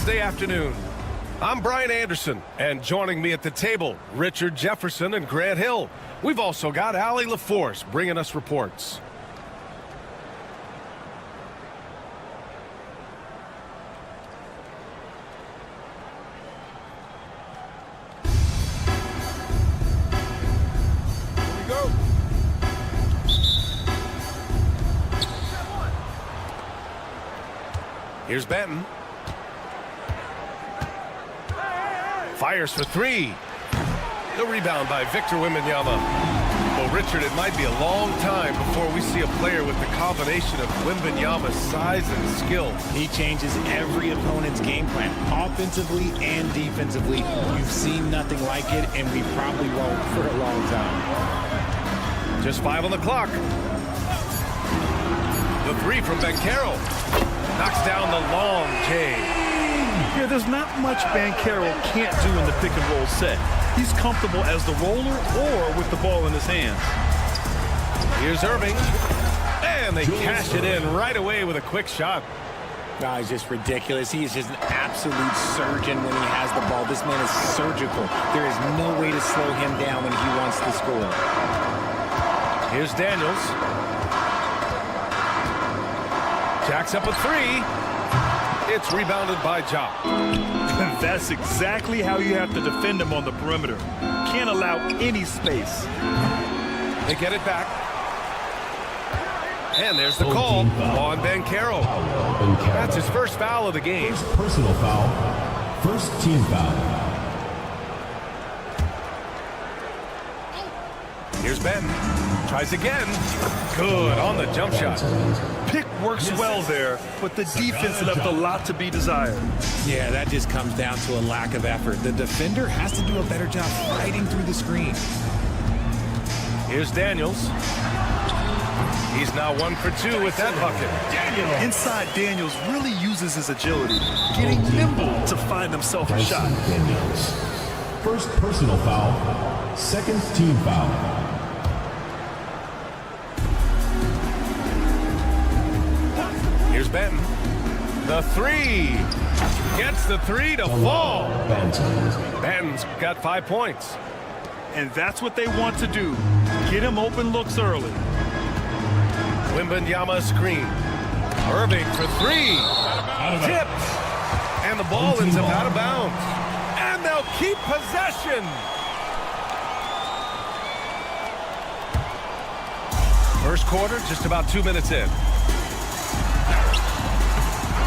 Wednesday afternoon. I'm Brian Anderson, and joining me at the table, Richard Jefferson and Grant Hill. We've also got Allie LaForce bringing us reports. Here's Benton. Fires for three. The rebound by Victor Wembanyama. Well, Richard, it might be a long time before we see a player with the combination of Wembanyama's size and skill. He changes every opponent's game plan, offensively and defensively. You've seen nothing like it, and we probably won't for a long time. Just 5 on the clock. The three from Banchero. Knocks down the long J. Yeah, there's not much Banchero can't do in the pick-and-roll set. He's comfortable as the roller or with the ball in his hands. Here's Irving. And they cash it in right away with a quick shot. No, he's just ridiculous. He is just an absolute surgeon when he has the ball. This man is surgical. There is no way to slow him down when he wants to score. Here's Daniels. Jacks up a three. It's rebounded by Ja. That's exactly how you have to defend him on the perimeter. Can't allow any space. They get it back. And there's the call on Banchero. That's his first foul of the game. First personal foul. First team foul. Here's Ben. Tries again. Good on the jump shot. Pick works well there, but the defense left a lot to be desired. Yeah, that just comes down to a lack of effort. The defender has to do a better job fighting through the screen. Here's Daniels. He's now 1 for 2 with that bucket. Inside, Daniels really uses his agility, getting nimble to find himself a shot. Daniels. First personal foul. Second team foul. Here's Benton. The three. Gets the three to fall. Benton's got 5 points. And that's what they want to do. Get him open looks early. Wembanyama screen. Irving for three. Tipped. And the ball ends up out of bounds. And they'll keep possession. First quarter, just about 2 minutes in.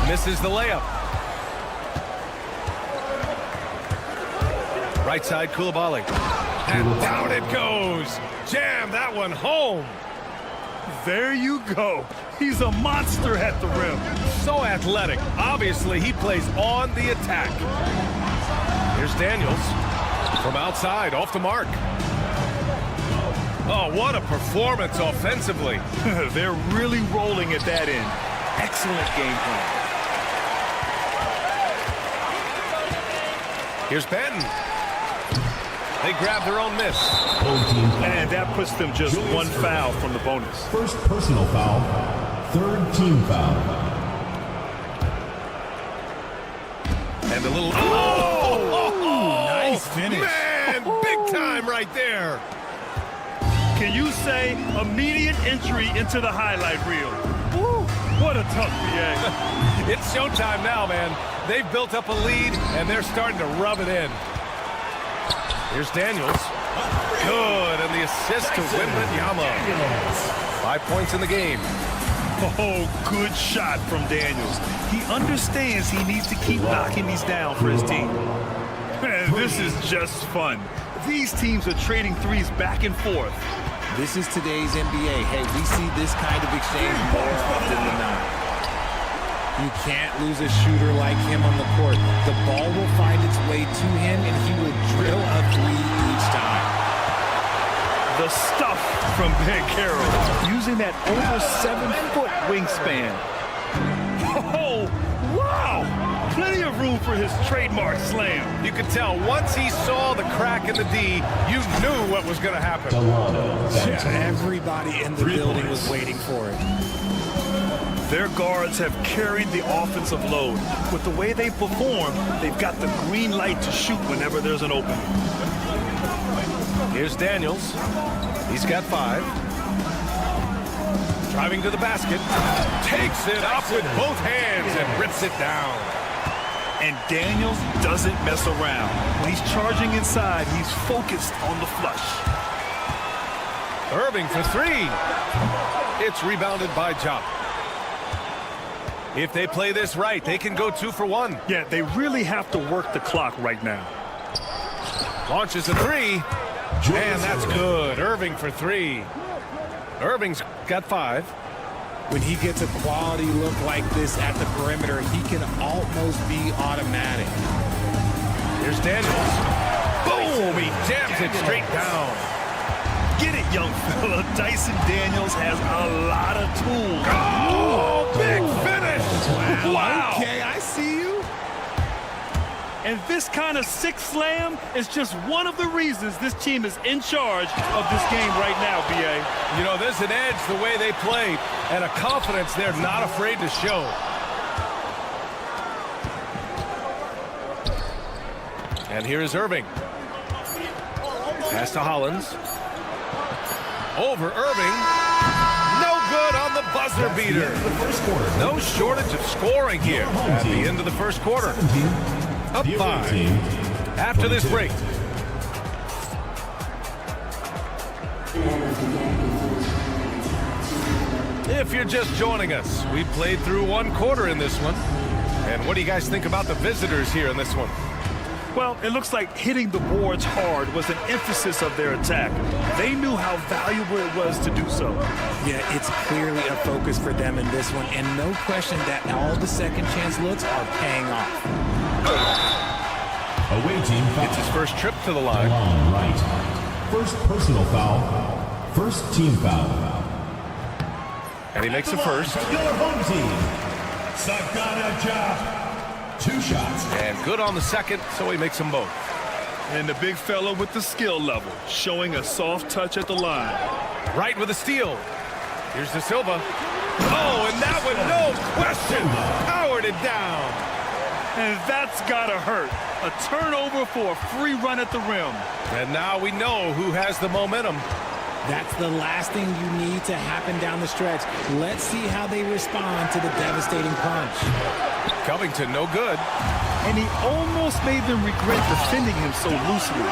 Misses the layup. Right side, Coulibaly. And down it goes. Jam that one home. There you go. He's a monster at the rim. So athletic. Obviously, he plays on the attack. Here's Daniels. From outside, off the mark. Oh, what a performance offensively. They're really rolling at that end. Excellent game plan. Here's Benton. They grab their own miss. And that puts them just 1 foul from the bonus. First personal foul. Third team foul. And a little... Oh! Nice finish. Man, big time right there. Can you say immediate entry into the highlight reel? Woo, what a tough reaction. It's showtime now, man. They've built up a lead, and they're starting to rub it in. Here's Daniels. Good, and the assist to Wembanyama. 5 points in the game. Oh, good shot from Daniels. He understands he needs to keep knocking these down for his team. Man, this is just fun. These teams are trading threes back and forth. This is today's NBA. Hey, we see this kind of exchange more often than not. You can't lose a shooter like him on the court. The ball will find its way to him, and he will drill a three each time. The stuff from Banchero, using that over 7-foot wingspan. Oh, wow! Plenty of room for his trademark slam. You could tell once he saw the crack in the D, you knew what was going to happen. Everybody in the building was waiting for it. Their guards have carried the offensive load. With the way they perform, they've got the green light to shoot whenever there's an opening. Here's Daniels. He's got 5. Driving to the basket. Takes it up with both hands and rips it down. And Daniels doesn't mess around. When he's charging inside, he's focused on the flush. Irving for 3. It's rebounded by Jop. If they play this right, they can go 2 for 1. Yeah, they really have to work the clock right now. Launches a 3. And that's good. Irving for 3. Irving's got 5. When he gets a quality look like this at the perimeter, he can almost be automatic. Here's Daniels. Boom! He jams it straight down. Get it, young fella. Dyson Daniels has a lot of tools. Oh, big finish! Wow! Okay, I see you. And this kind of sick slam is just one of the reasons this team is in charge of this game right now, B.A. You know, there's an edge the way they play and a confidence they're not afraid to show. And here is Irving. Pass to Hollins. Over Irving. No good on the buzzer beater. No shortage of scoring here at the end of the first quarter. Up 5 after this break. If you're just joining us, we played through 1 quarter in this one. And what do you guys think about the visitors here in this one? Well, it looks like hitting the boards hard was an emphasis of their attack. They knew how valuable it was to do so. Yeah, it's clearly a focus for them in this one, and no question that all the second chance looks are paying off. Away team foul. It's his first trip to the line. Right. First personal foul. First team foul. And he makes the first. Your home team. Sagana Job. 2 shots. And good on the second, so he makes them both. And the big fella with the skill level, showing a soft touch at the line. Right with the steal. Here's De Silva. Oh, and that one, no question, powered it down. And that's gotta hurt. A turnover for a free run at the rim. And now we know who has the momentum. That's the last thing you need to happen down the stretch. Let's see how they respond to the devastating punch. Covington, no good. And he almost made them regret defending him so loosely.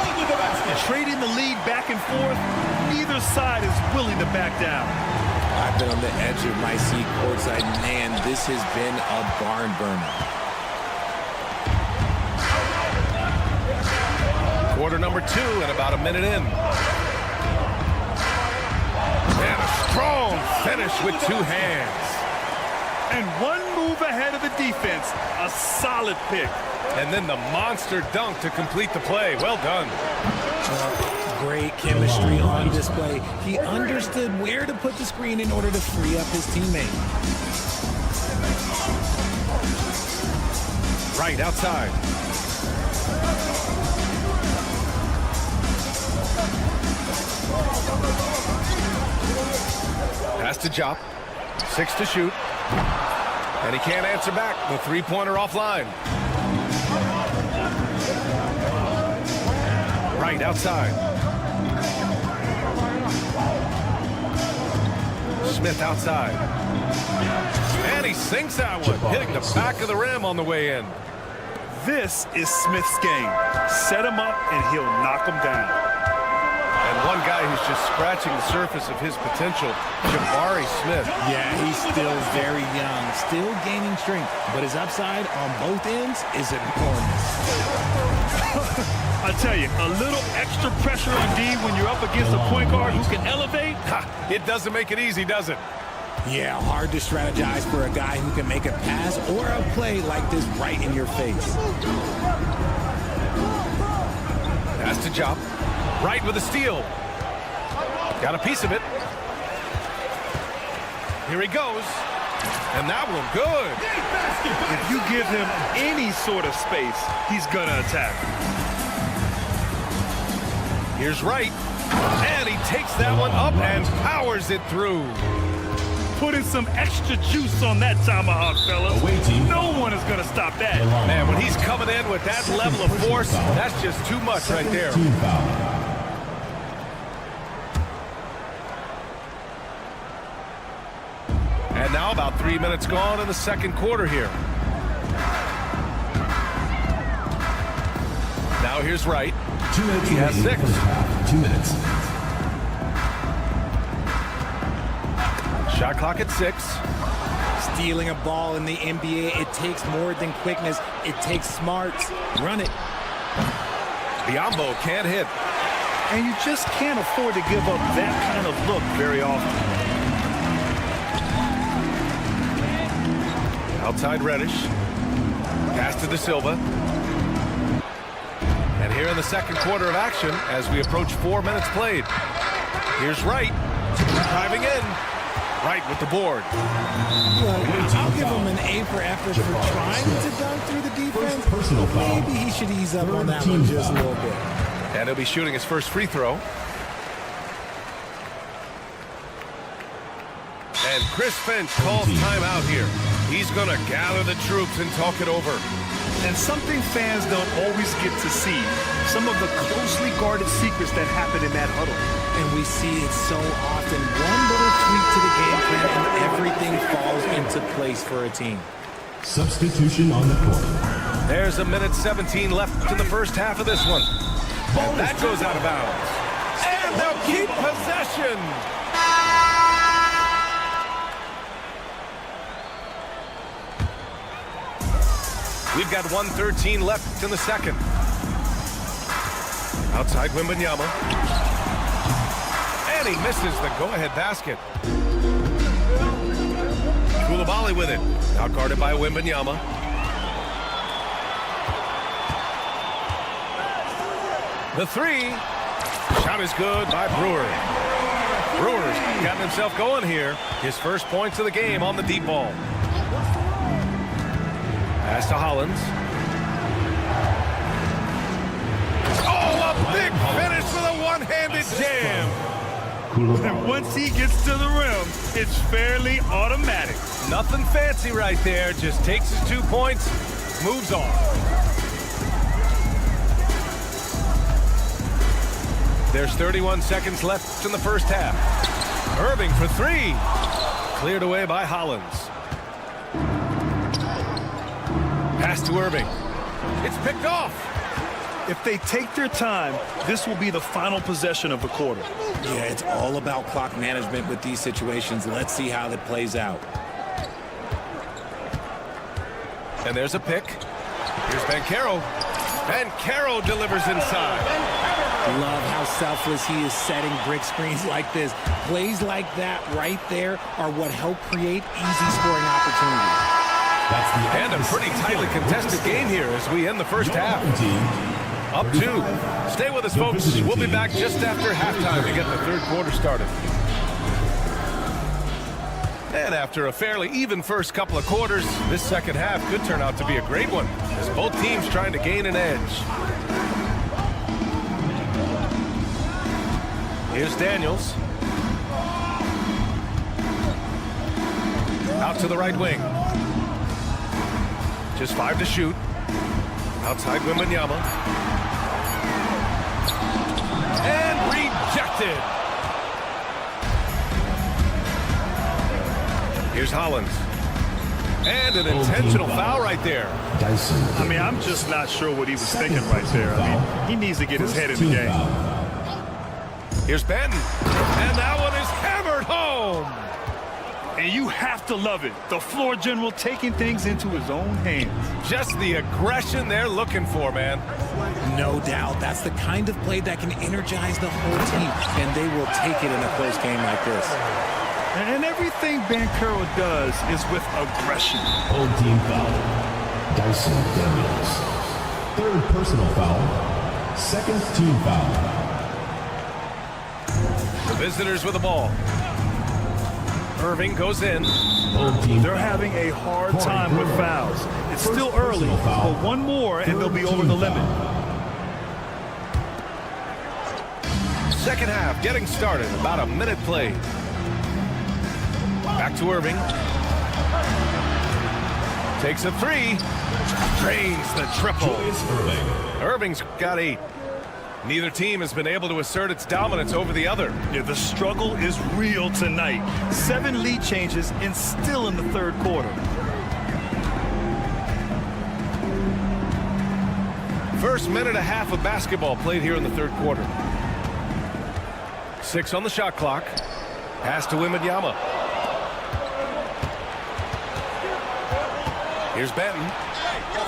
Trading the lead back and forth, neither side is willing to back down. I've been on the edge of my seat courtside. Man, this has been a barn burner. Quarter number 2 and about a minute in. And a strong finish with 2 hands. And 1 move ahead of the defense. A solid pick. And then the monster dunk to complete the play. Well done. Great chemistry on display. He understood where to put the screen in order to free up his teammate. Right outside. Pass to Jop. 6 to shoot. And he can't answer back. The 3-pointer offline. Right outside. Smith outside. And he sinks that one, hitting the back of the rim on the way in. This is Smith's game. Set him up and he'll knock him down. And one guy who's just scratching the surface of his potential, Jabari Smith. Yeah, he's still very young, still gaining strength, but his upside on both ends is enormous. I tell you, a little extra pressure on D when you're up against a point guard who can elevate. It doesn't make it easy, does it? Yeah, hard to strategize for a guy who can make a pass or a play like this right in your face. Pass to Jop. Right with a steal. Got a piece of it. Here he goes. And that one, good. If you give him any sort of space, he's gonna attack. Here's Wright. And he takes that one up and powers it through. putting some extra juice on that tomahawk, fellas. Away team. No one is going to stop that. Man, when he's coming in with that level of force, that's just too much right there. Team foul. And now about 3 minutes gone in the second quarter here. Now here's Wright. 2 minutes He has remaining 6. first half. 2 minutes. Shot clock at 6. Stealing a ball in the NBA, it takes more than quickness. It takes smarts. Run it. Biombo can't hit. And you just can't afford to give up that kind of look very often. Outside Reddish. Pass to De Silva. And here in the second quarter of action, as we approach 4 minutes played. Here's Wright. Driving in. Wright with the board. Look, I'll give him an A for effort for trying to dunk through the defense. Personal foul. Maybe he should ease up on that Team one just a foul. little bit. And he'll be shooting his first free throw. And Chris Finch calls timeout here. He's going to gather the troops and talk it over. And something fans don't always get to see, some of the closely guarded secrets that happen in that huddle. And we see it so often. One little tweak to the game plan and everything falls into place for a team. Substitution on the court. There's a minute 17 left in the first half of this one. And that goes out of bounds. And they'll keep possession. We've got 1:13 left in the second. Outside Wembanyama. And he misses the go-ahead basket. Koulibaly with it. Out guarded by Wembanyama. The three. Shot is good by Brewer. Brewer's gotten himself going here. His first points of the game on the deep ball. Pass to Hollins. Oh, a big finish with a one-handed jam. And once he gets to the rim, it's fairly automatic. Nothing fancy right there. Just takes his 2 points, moves on. There's 31 seconds left in the first half. Irving for three. Cleared away by Hollins. Pass to Irving. It's picked off. If they take their time, this will be the final possession of the quarter. Yeah, it's all about clock management with these situations. Let's see how that plays out. And there's a pick. Here's Banchero. Banchero delivers inside. Love how selfless he is setting brick screens like this. Plays like that right there are what help create easy scoring opportunities. And a pretty tightly contested game here as we end the first half. Up 2. Stay with us, folks. We'll be back just after halftime to get the third quarter started. And after a fairly even first couple of quarters, this second half could turn out to be a great one as both teams trying to gain an edge. Here's Daniels. Out to the right wing. Just 5 to shoot. Outside Wembanyama. And rejected. Here's Hollins. And an intentional foul right there. I mean, I'm just not sure what he was thinking right there. I mean, he needs to get his head in the game. Here's Benton. And that one is hammered home. And you have to love it. The floor general taking things into his own hands. Just the aggression they're looking for, man. No doubt. That's the kind of play that can energize the whole team, and they will take it in a close game like this. And everything Banchero does is with aggression. Old team foul. Dyson Daniels. Third personal foul. Second team foul. The visitors with the ball. Irving goes in. They're having a hard time with fouls. It's still early, but one more and they'll be over the limit. Second half getting started. About a minute played. Back to Irving. Takes a three. Drains the triple. Irving's got 8. Neither team has been able to assert its dominance over the other. Yeah, the struggle is real tonight. 7 lead changes and still in the third quarter. First minute and a half of basketball played here in the third quarter. 6 on the shot clock. Pass to Wembanyama. Here's Benton.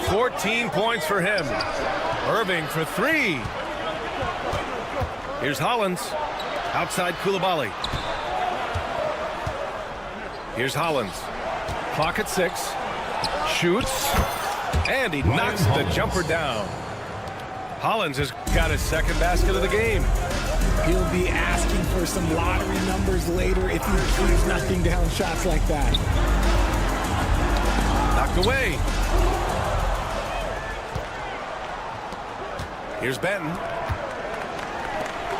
14 points for him. Irving for 3. Here's Hollins. Outside Coulibaly. Here's Hollins. Clock at 6. Shoots. And he knocks the jumper down. Hollins has got his second basket of the game. He'll be asking for some lottery numbers later if he keeps knocking down shots like that. Knocked away. Here's Benton.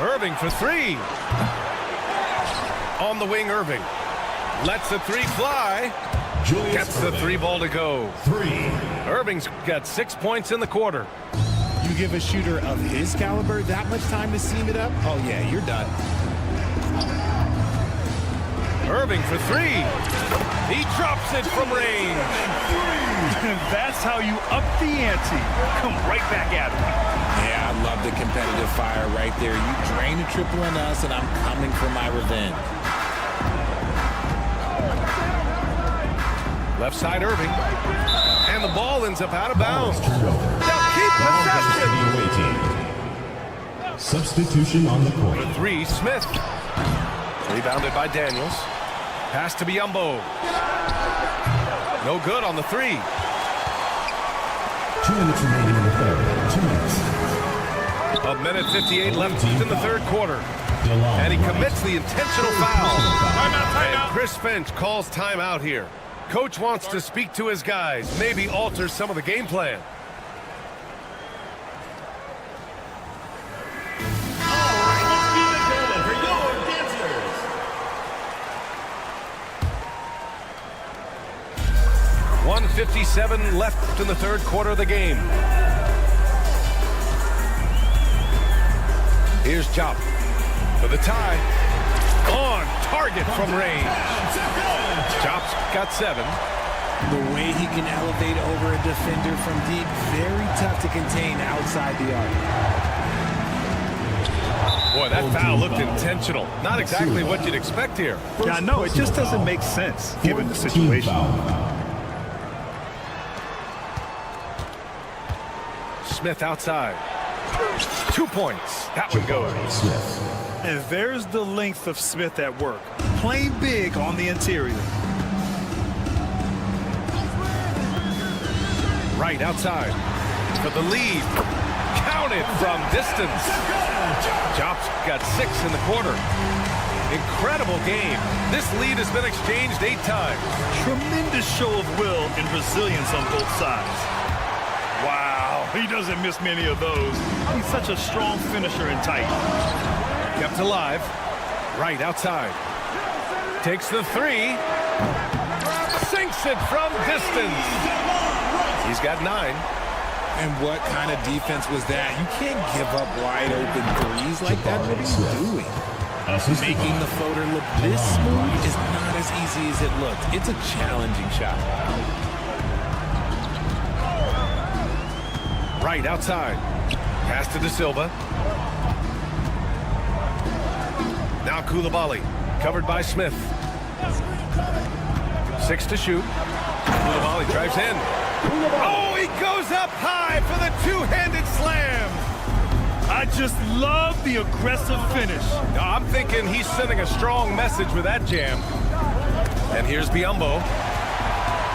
Irving for 3. On the wing, Irving. Lets the 3 fly. Gets the 3 ball to go. 3. Irving's got 6 points in the quarter. You give a shooter of his caliber that much time to seam it up? Oh, yeah, you're done. Irving for 3. He drops it from range. That's how you up the ante. Come right back at him. Yeah, I love the competitive fire right there. You drain a triple on us, and I'm coming for my revenge. Left side, Irving. And the ball ends up out of bounds. They'll keep possession. Substitution on the court. For 3, Smith. Rebounded by Daniels. Pass to Biyombo. No good on the 3. 2 minutes remaining in the third. 2 minutes. A minute 58 left in the third quarter. And he commits the intentional foul. And Chris Finch calls timeout here. Coach wants to speak to his guys, maybe alter some of the game plan. All right, let's keep it going for your dancers. 1:57 left in the third quarter of the game. Here's Jop for the tie. On target from range. Jop's got 7. The way he can elevate over a defender from deep, very tough to contain outside the arc. Boy, that foul looked intentional. Not exactly what you'd expect here. Yeah, I know. It just doesn't make sense given the situation. Smith outside. 2 points. That one goes. And there's the length of Smith at work. Playing big on the interior. Right outside for the lead. Counted from distance. Jop's got 6 in the quarter. Incredible game. This lead has been exchanged 8 times. Tremendous show of will and resilience on both sides. Wow, he doesn't miss many of those. He's such a strong finisher and tight. Kept alive. Right outside. Takes the 3. Sinks it from distance. He's got 9. And what kind of defense was that? You can't give up wide open threes like that. What are you doing? Making the floater look this smooth is not as easy as it looked. It's a challenging shot. Right outside. Pass to De Silva. Now Coulibaly. Covered by Smith. 6 to shoot. Coulibaly drives in. Oh, he goes up high for the 2-handed slam. I just love the aggressive finish. No, I'm thinking he's sending a strong message with that jam. And here's Biyombo.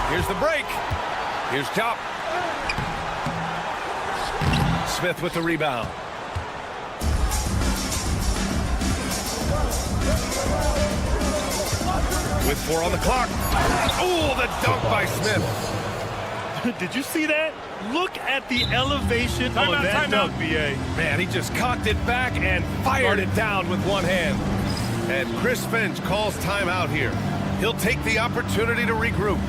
Here's the break. Here's Jop. Smith with the rebound. With 4 on the clock. Oh, the dunk by Smith. Did you see that? Look at the elevation on that dunk, B.A. Man, he just cocked it back and fired it down with one hand. And Chris Finch calls timeout here. He'll take the opportunity to regroup.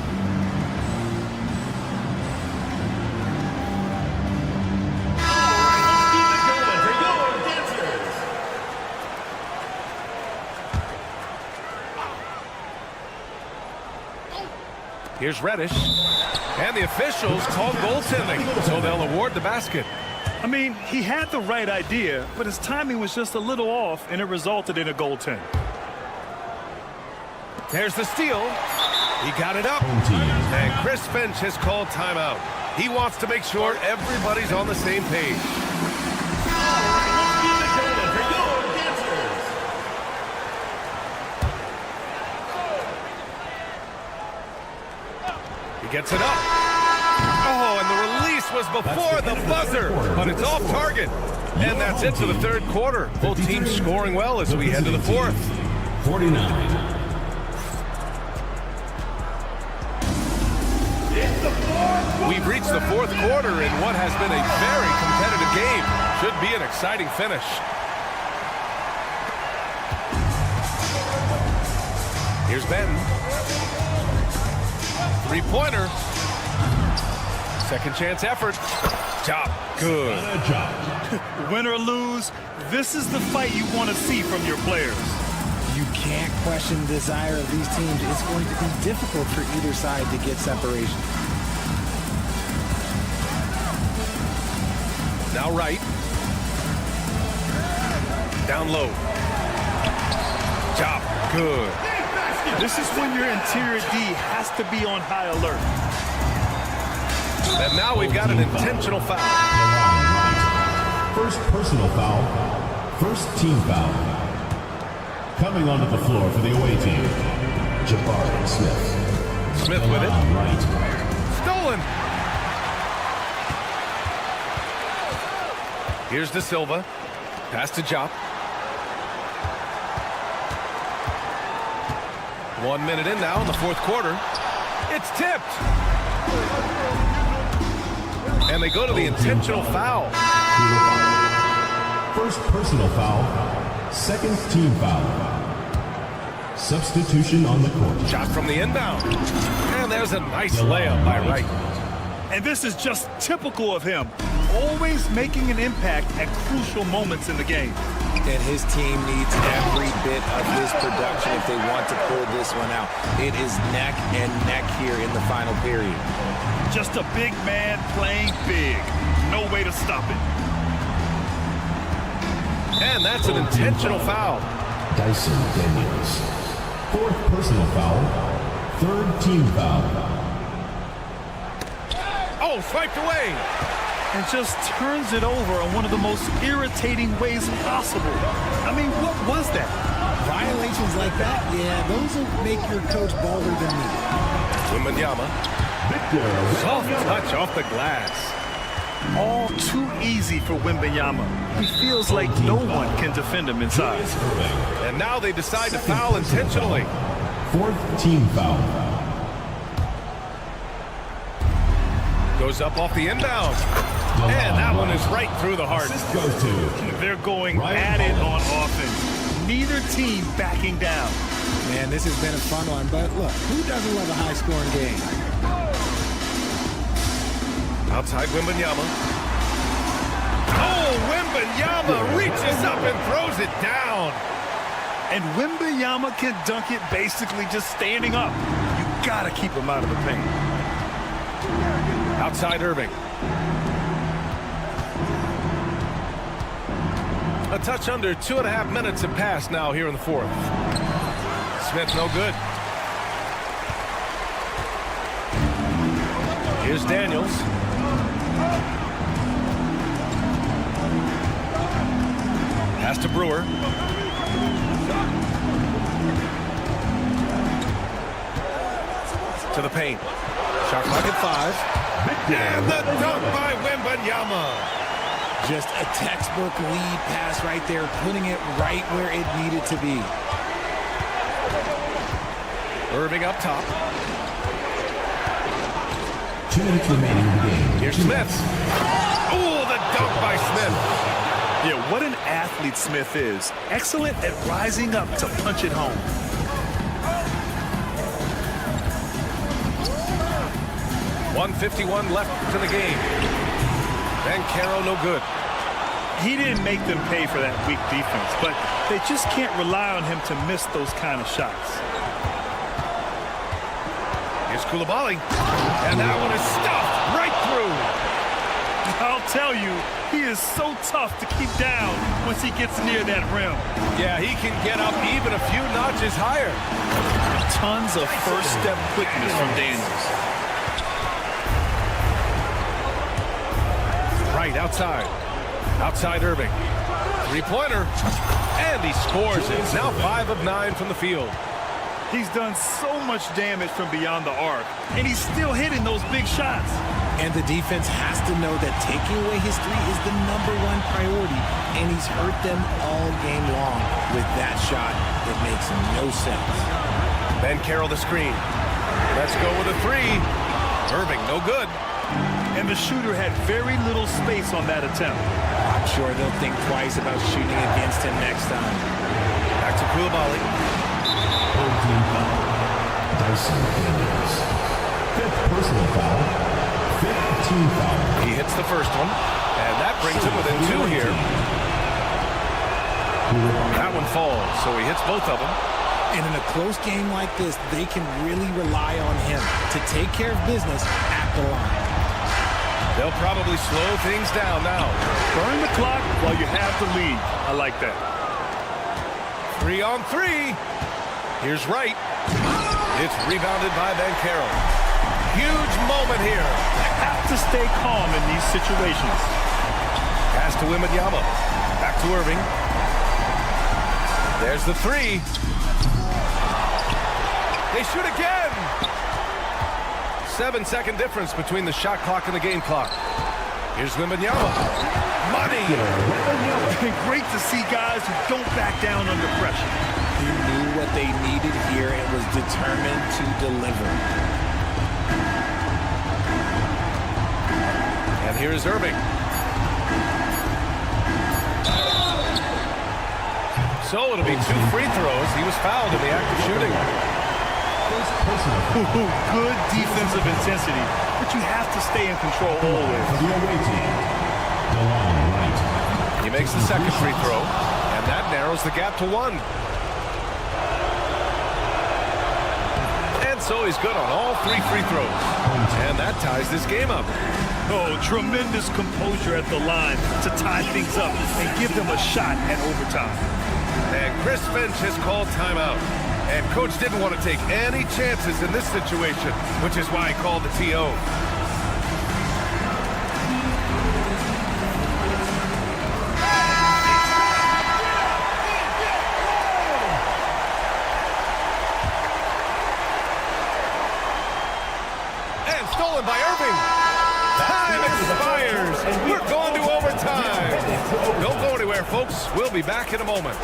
Here's Reddish. And the officials called goaltending, so they'll award the basket. I mean, he had the right idea, but his timing was just a little off, and it resulted in a goaltend. There's the steal. He got it up. And Chris Finch has called timeout. He wants to make sure everybody's on the same page. He gets it up. Oh, and the release was before the buzzer, but it's off target. And that's it for the third quarter. Both teams scoring well as we head to the fourth. 49. We've reached the fourth quarter in what has been a very competitive game. Should be an exciting finish. Here's Benton. Three-pointer. Second chance effort. Job. Good. Win or lose, this is the fight you want to see from your players. You can't question the desire of these teams. It's going to be difficult for either side to get separation. Now right. Down low. Job. Good. This is when your interior D has to be on high alert. And now we've got an intentional foul. First personal foul. First team foul. Coming onto the floor for the away team, Jabari Smith. Smith with it. Right. Stolen. Here's De Silva. Pass to Jop. 1 minute in now in the fourth quarter. It's tipped. And they go to the intentional foul. First personal foul. Second team foul. Substitution on the court. Shot from the inbound. And there's a nice layup by Wright. And this is just typical of him. Always making an impact at crucial moments in the game. And his team needs every bit of his production if they want to pull this one out. It is neck and neck here in the final period. Just a big man playing big. No way to stop it. And that's an intentional foul. Dyson Daniels. Fourth personal foul. Third team foul. Oh, swiped away. And just turns it over in one of the most irritating ways possible. I mean, what was that? Violations like that, yeah, those will make your coach bolder than me. Wembanyama. Soft touch off the glass. All too easy for Wembanyama. He feels like no one can defend him inside. And now they decide to foul intentionally. Fourth team foul. Goes up off the inbound. And that one is right through the heart. Goes to. They're going at it on offense. Neither team backing down. Man, this has been a fun one, but look, who doesn't love a high-scoring game? Outside Wembanyama. Oh, Wembanyama reaches up and throws it down. And Wembanyama can dunk it basically just standing up. You gotta keep him out of the paint. Outside Irving. A touch under 2.5 minutes have passed now here in the fourth. Smith no good. Here's Daniels. Pass to Brewer. To the paint. Shot clock at 5. And the dunk by Wembanyama. Just a textbook lead pass right there, putting it right where it needed to be. Irving up top. 2 minutes remaining in the game. Here's Smith. Oh, the dunk by Smith. Yeah, what an athlete Smith is. Excellent at rising up to punch it home. 1:51 left to the game. Banchero no good. He didn't make them pay for that weak defense, but they just can't rely on him to miss those kind of shots. Here's Koulibaly, and that one is stuffed right through. I'll tell you, he is so tough to keep down once he gets near that rim. Yeah, he can get up even a few notches higher. Tons of first-step quickness from Daniels. Right, outside. Outside Irving. Three-pointer. And he scores it. Now 5 of 9 from the field. He's done so much damage from beyond the arc, and he's still hitting those big shots. And the defense has to know that taking away his three is the #1 priority, and he's hurt them all game long. With that shot, it makes no sense. Banchero the screen. Let's go with a three. Irving, no good. And the shooter had very little space on that attempt. I'm sure they'll think twice about shooting against him next time. Back to Koulibaly. Dyson Daniels. 5th personal foul. 5th team foul. He hits the first one, and that brings him within 2 here. That one falls, so he hits both of them. And in a close game like this, they can really rely on him to take care of business at the line. They'll probably slow things down now. Burn the clock while you have the lead. I like that. 3 on 3. Here's Wright. It's rebounded by Banchero. Huge moment here. Have to stay calm in these situations. Pass to Wembanyama. Back to Irving. There's the three. They shoot again. 7-second difference between the shot clock and the game clock. Here's Wembanyama. Money. Great to see guys who don't back down under pressure. He knew what they needed here and was determined to deliver. And here's Irving. So it'll be 2 free throws. He was fouled in the act of shooting. Good defensive intensity, but you have to stay in control always. The away team. DeLon Wright. He makes the second free throw, and that narrows the gap to 1. And so he's good on all 3 free throws. And that ties this game up. Oh, tremendous composure at the line to tie things up and give them a shot at overtime. And Chris Finch has called timeout. And coach didn't want to take any chances in this situation, which is why he called the TO. And stolen by Irving. Time expires. We're going to overtime. Don't go anywhere, folks. We'll be back in a moment.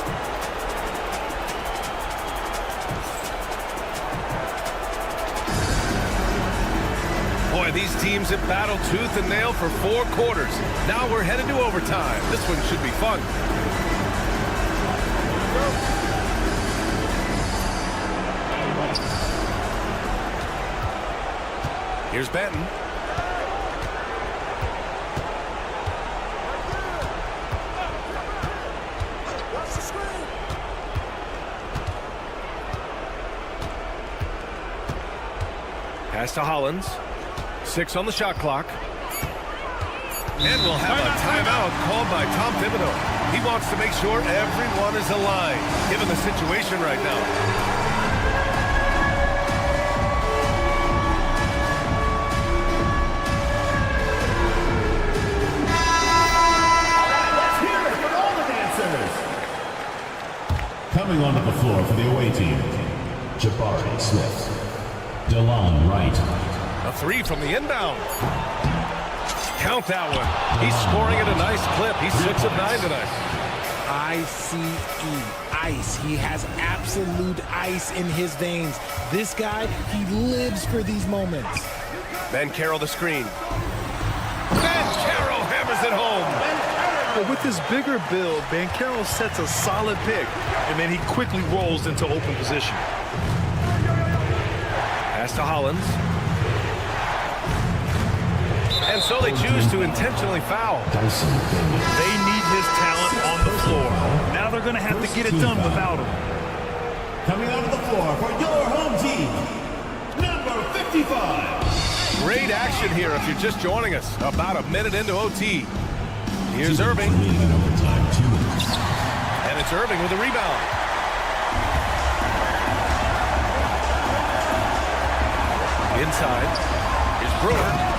Boy, these teams have battled tooth and nail for 4 quarters. Now we're headed to overtime. This one should be fun. Here's Benton. Pass to Hollins. 6 on the shot clock. And we'll have a timeout called by Tom Thibodeau. He wants to make sure everyone is aligned, given the situation right now. Let's hear it for all the dancers. Coming onto the floor for the away team, Jabari Smith. DeLon Wright. A 3 from the inbound. Count that one. He's scoring at a nice clip. He's 6 of 9 tonight. Ice. He has absolute ice in his veins. This guy, he lives for these moments. Banchero the screen. Banchero hammers it home. But with his bigger build, Banchero sets a solid pick, and then he quickly rolls into open position. Pass to Hollins. And so they choose to intentionally foul. Dyson Daniels. They need his talent on the floor. Now they're going to have to get it done without him. Coming onto the floor for your home team, number 55. Great action here if you're just joining us. About a minute into OT. Here's Irving. In overtime, 2 minutes. And it's Irving with a rebound. Inside. Here's Brewer.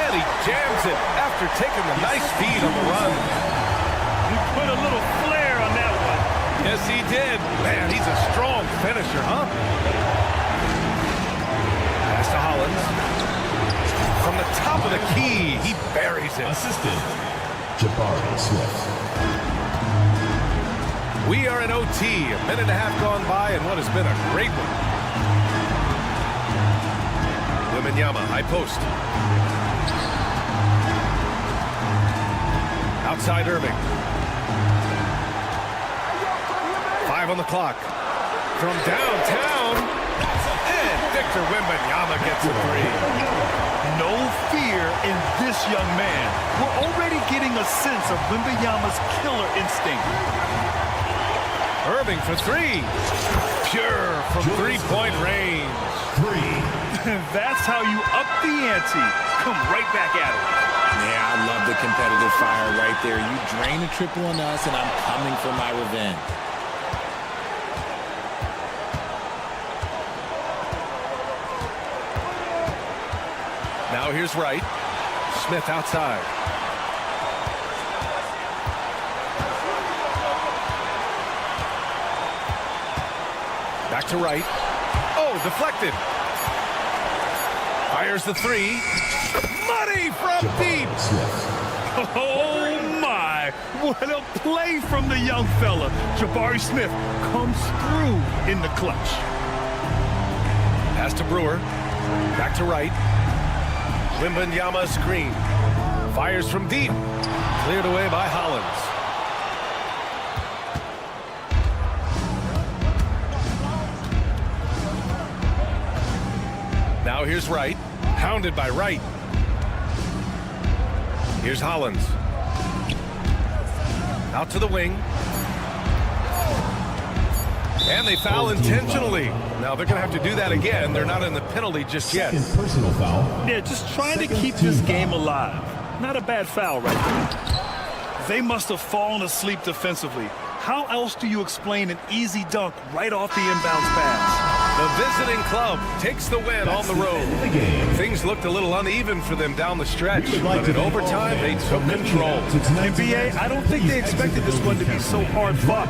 And he jams it after taking the nice feed on the run. He put a little flair on that one. Yes, he did. Man, he's a strong finisher, huh? Pass to Hollins. From the top of the key, he buries it. Assistant, Jabari Smith. We are in OT. A minute and a half gone by and what has been a great one. Wembanyama, high post. Outside Irving. 5 on the clock. From downtown. And Victor Wembanyama gets a 3. No fear in this young man. We're already getting a sense of Wembanyama's killer instinct. Irving for 3. Pure from three-point range. 3. That's how you up the ante. Come right back at it. Yeah, I love the competitive fire right there. You drain a triple on us, and I'm coming for my revenge. Now here's Wright. Smith outside. Back to Wright. Oh, deflected. Fires the 3. Money from deep. Oh, my. What a play from the young fella. Jabari Smith comes through in the clutch. Pass to Brewer. Back to Wright. Wembanyama screen. Fires from deep. Cleared away by Hollins. Now here's Wright. Hounded by Wright. Here's Hollins. Out to the wing. And they foul intentionally. Now they're going to have to do that again. They're not in the penalty just yet. Second personal foul. Yeah, just trying to keep this game alive. Not a bad foul right there. They must have fallen asleep defensively. How else do you explain an easy dunk right off the inbounds pass? The visiting club takes the win on the road. Things looked a little uneven for them down the stretch, but in overtime, they took control. NBA, I don't think they expected this one to be so hard-fought.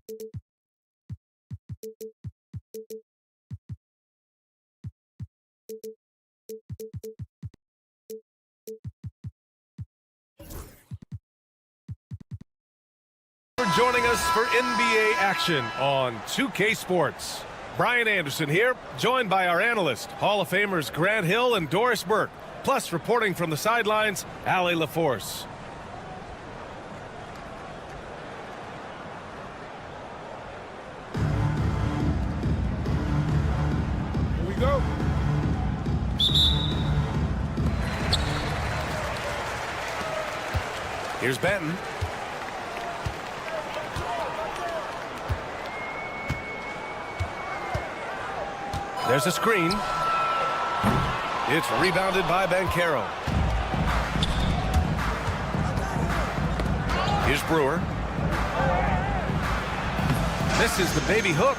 For joining us for NBA action on 2K Sports. Brian Anderson here, joined by our analyst, Hall of Famers Grant Hill and Doris Burke, plus reporting from the sidelines, Allie LaForce. Here we go. Here's Benton. There's a screen. It's rebounded by Banchero. Here's Brewer. This is the baby hook.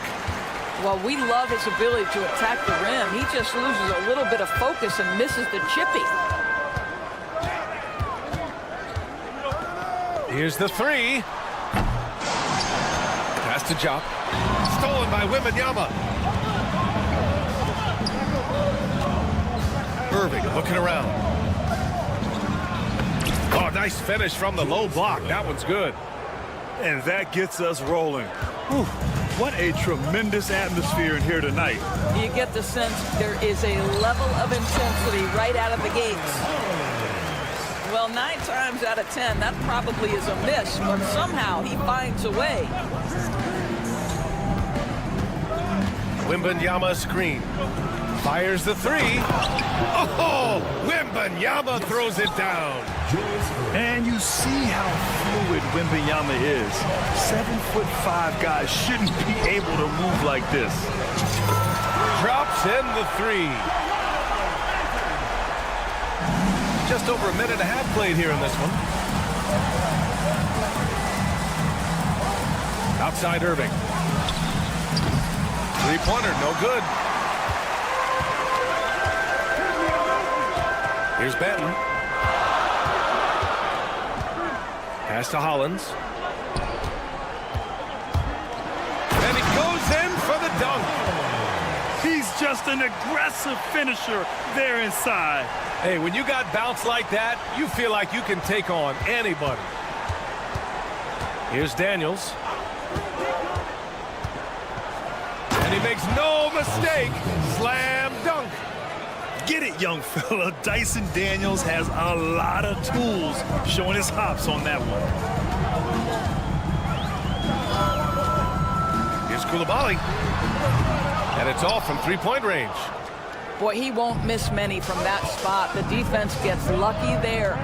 Well, we love his ability to attack the rim. He just loses a little bit of focus and misses the chippy. Here's the three. Pass to Jop. Stolen by Wembanyama. Irving looking around. Oh, nice finish from the low block. That one's good. And that gets us rolling. Whew, what a tremendous atmosphere in here tonight. You get the sense there is a level of intensity right out of the gates. Well, 9 times out of 10, that probably is a miss, but somehow he finds a way. Wembanyama screen. Fires the three. Oh, Wembanyama throws it down. And you see how fluid Wembanyama is. 7'5" guys shouldn't be able to move like this. Drops in the three. Just over a minute and a half played here in this one. Outside Irving. Three-pointer, no good. Here's Benton. Pass to Hollins. And he goes in for the dunk. He's just an aggressive finisher there inside. Hey, when you got bounce like that, you feel like you can take on anybody. Here's Daniels. And he makes no mistake. Slam dunk. Get it, young fella. Dyson Daniels has a lot of tools, showing his hops on that one. Here's Coulibaly. And it's off from three-point range. Boy, he won't miss many from that spot. The defense gets lucky there.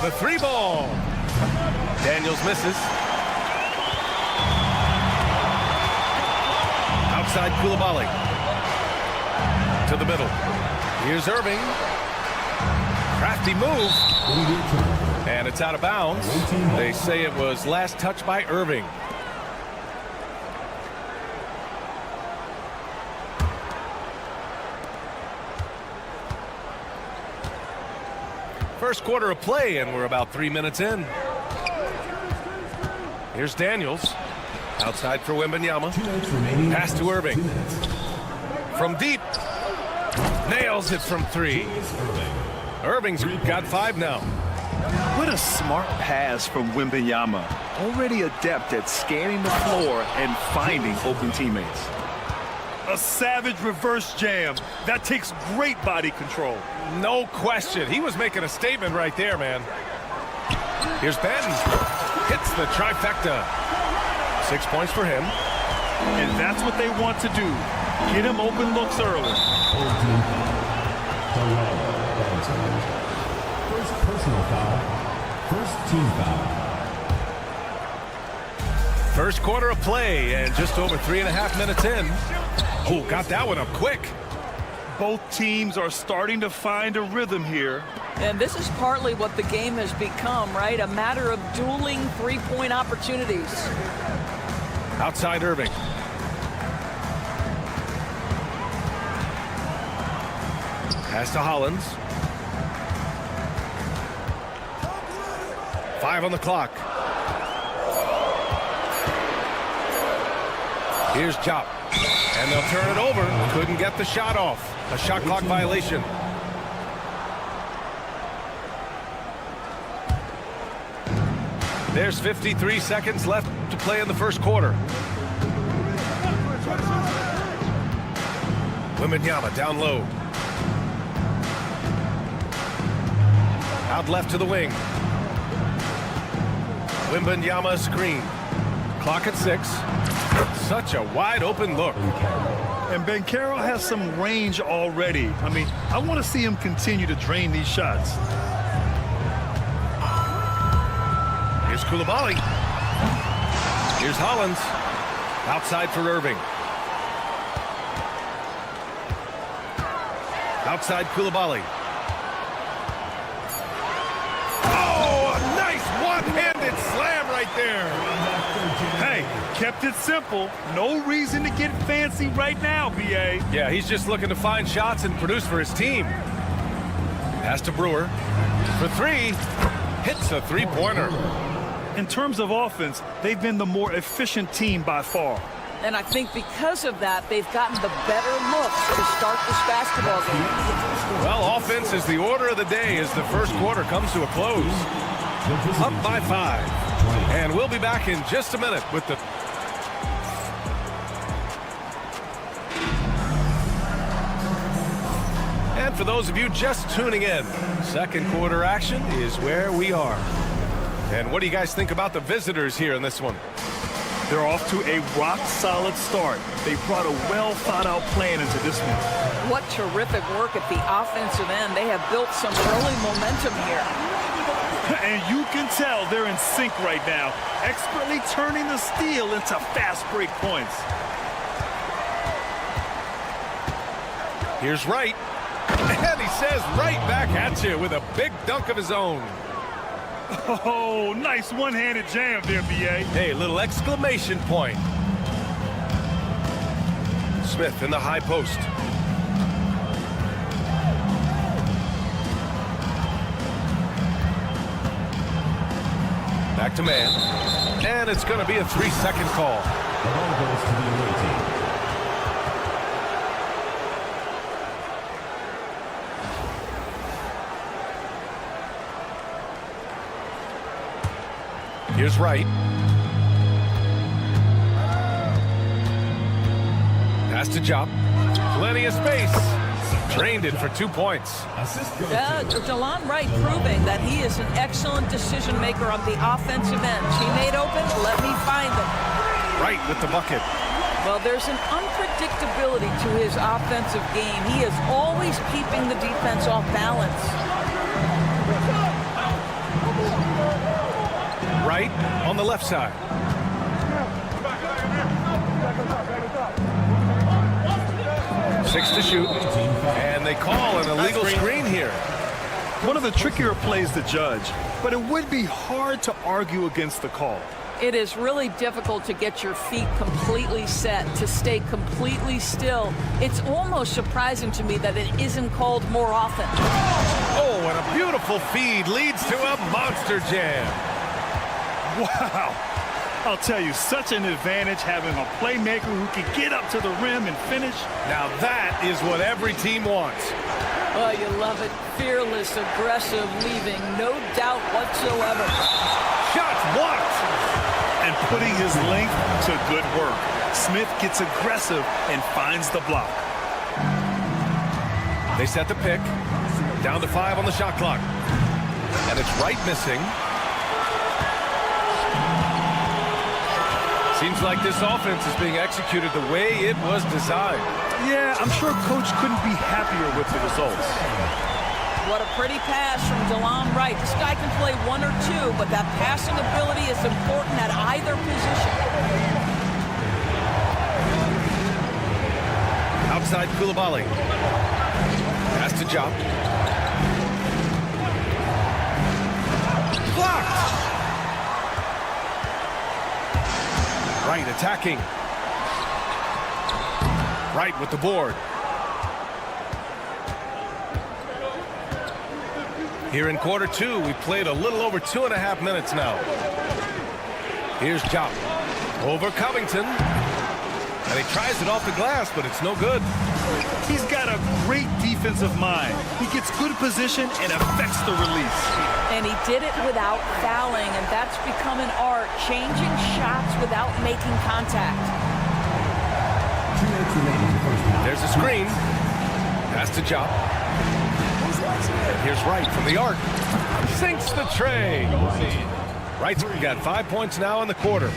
The three ball. Daniels misses. Outside Coulibaly. To the middle. Here's Irving. Crafty move. And it's out of bounds. They say it was last touched by Irving. First quarter of play, and we're about 3 minutes in. Here's Daniels. Outside for Wembanyama. Pass to Irving. From deep. Nails it from three. Irving's got 5 now. What a smart pass from Wembanyama. Already adept at scanning the floor and finding open teammates. A savage reverse jam. That takes great body control. No question. He was making a statement right there, man. Here's Benton. Hits the trifecta. 6 points for him. And that's what they want to do. Get him open looks early. First personal foul. First team foul. First quarter of play, and just over 3.5 minutes in. Oh, got that one up quick. Both teams are starting to find a rhythm here. And this is partly what the game has become, right? A matter of dueling three-point opportunities. Outside Irving. Pass to Hollins. 5 on the clock. Here's Jop. And they'll turn it over. Couldn't get the shot off. A shot clock violation. There's 53 seconds left to play in the first quarter. Wembanyama down low. Out left to the wing. Wembanyama screen. Clock at 6. Such a wide open look. And Banchero has some range already. I mean, I want to see him continue to drain these shots. Here's Coulibaly. Here's Hollins. Outside for Irving. Outside Coulibaly. Oh, a nice one-handed slam right there. Hey, kept it simple. No reason to get fancy right now, B.A. Yeah, he's just looking to find shots and produce for his team. Pass to Brewer. For 3. Hits a three-pointer. In terms of offense, they've been the more efficient team by far. And I think because of that, they've gotten the better looks to start this basketball game. Well, offense is the order of the day as the first quarter comes to a close. Up by 5. And we'll be back in just a minute with the... And for those of you just tuning in, second quarter action is where we are. And what do you guys think about the visitors here in this one? They're off to a rock-solid start. They brought a well-thought-out plan into this one. What terrific work at the offensive end. They have built some early momentum here. And you can tell they're in sync right now, expertly turning the steal into fast break points. Here's Wright. And he says right back at you with a big dunk of his own. Oh, nice one-handed jam there, B.A. Hey, little exclamation point. Smith in the high post. Back to man. And it's going to be a 3-second call. The ball goes to the away team. Here's Wright. Pass to Jop. Plenty of space. Drained it for 2 points. Delon Wright proving that he is an excellent decision maker on the offensive end. Teammate open, let me find him. Wright with the bucket. Well, there's an unpredictability to his offensive game. He is always keeping the defense off balance. Wright on the left side. Six to shoot. And they call an illegal screen here. One of the trickier plays to judge, but it would be hard to argue against the call. It is really difficult to get your feet completely set, to stay completely still. It's almost surprising to me that it isn't called more often. Oh, and a beautiful feed leads to a monster jam. Wow. I'll tell you, such an advantage having a playmaker who can get up to the rim and finish. Now that is what every team wants. Oh, you love it. Fearless, aggressive, leaving no doubt whatsoever. Shots blocked. And putting his length to good work. Smith gets aggressive and finds the block. They set the pick. Down to 5 on the shot clock. And it's Wright missing. Seems like this offense is being executed the way it was designed. Yeah, I'm sure Coach couldn't be happier with the results. What a pretty pass from Delon Wright. This guy can play 1 or 2, but that passing ability is important at either position. Outside Coulibaly. Pass to Jop. Blocked! Wright attacking. Wright with the board. Here in quarter 2, we played a little over 2.5 minutes now. Here's Jop. Over Covington. And he tries it off the glass, but it's no good. He's got a great defensive mind. He gets good position and affects the release. And he did it without fouling, and that's become an art, changing shots without making contact. 2 minutes remaining in the first half. There's a screen. Pass to Jop. And here's Wright from the arc. Sinks the tray. Wright's got 5 points now in the quarter.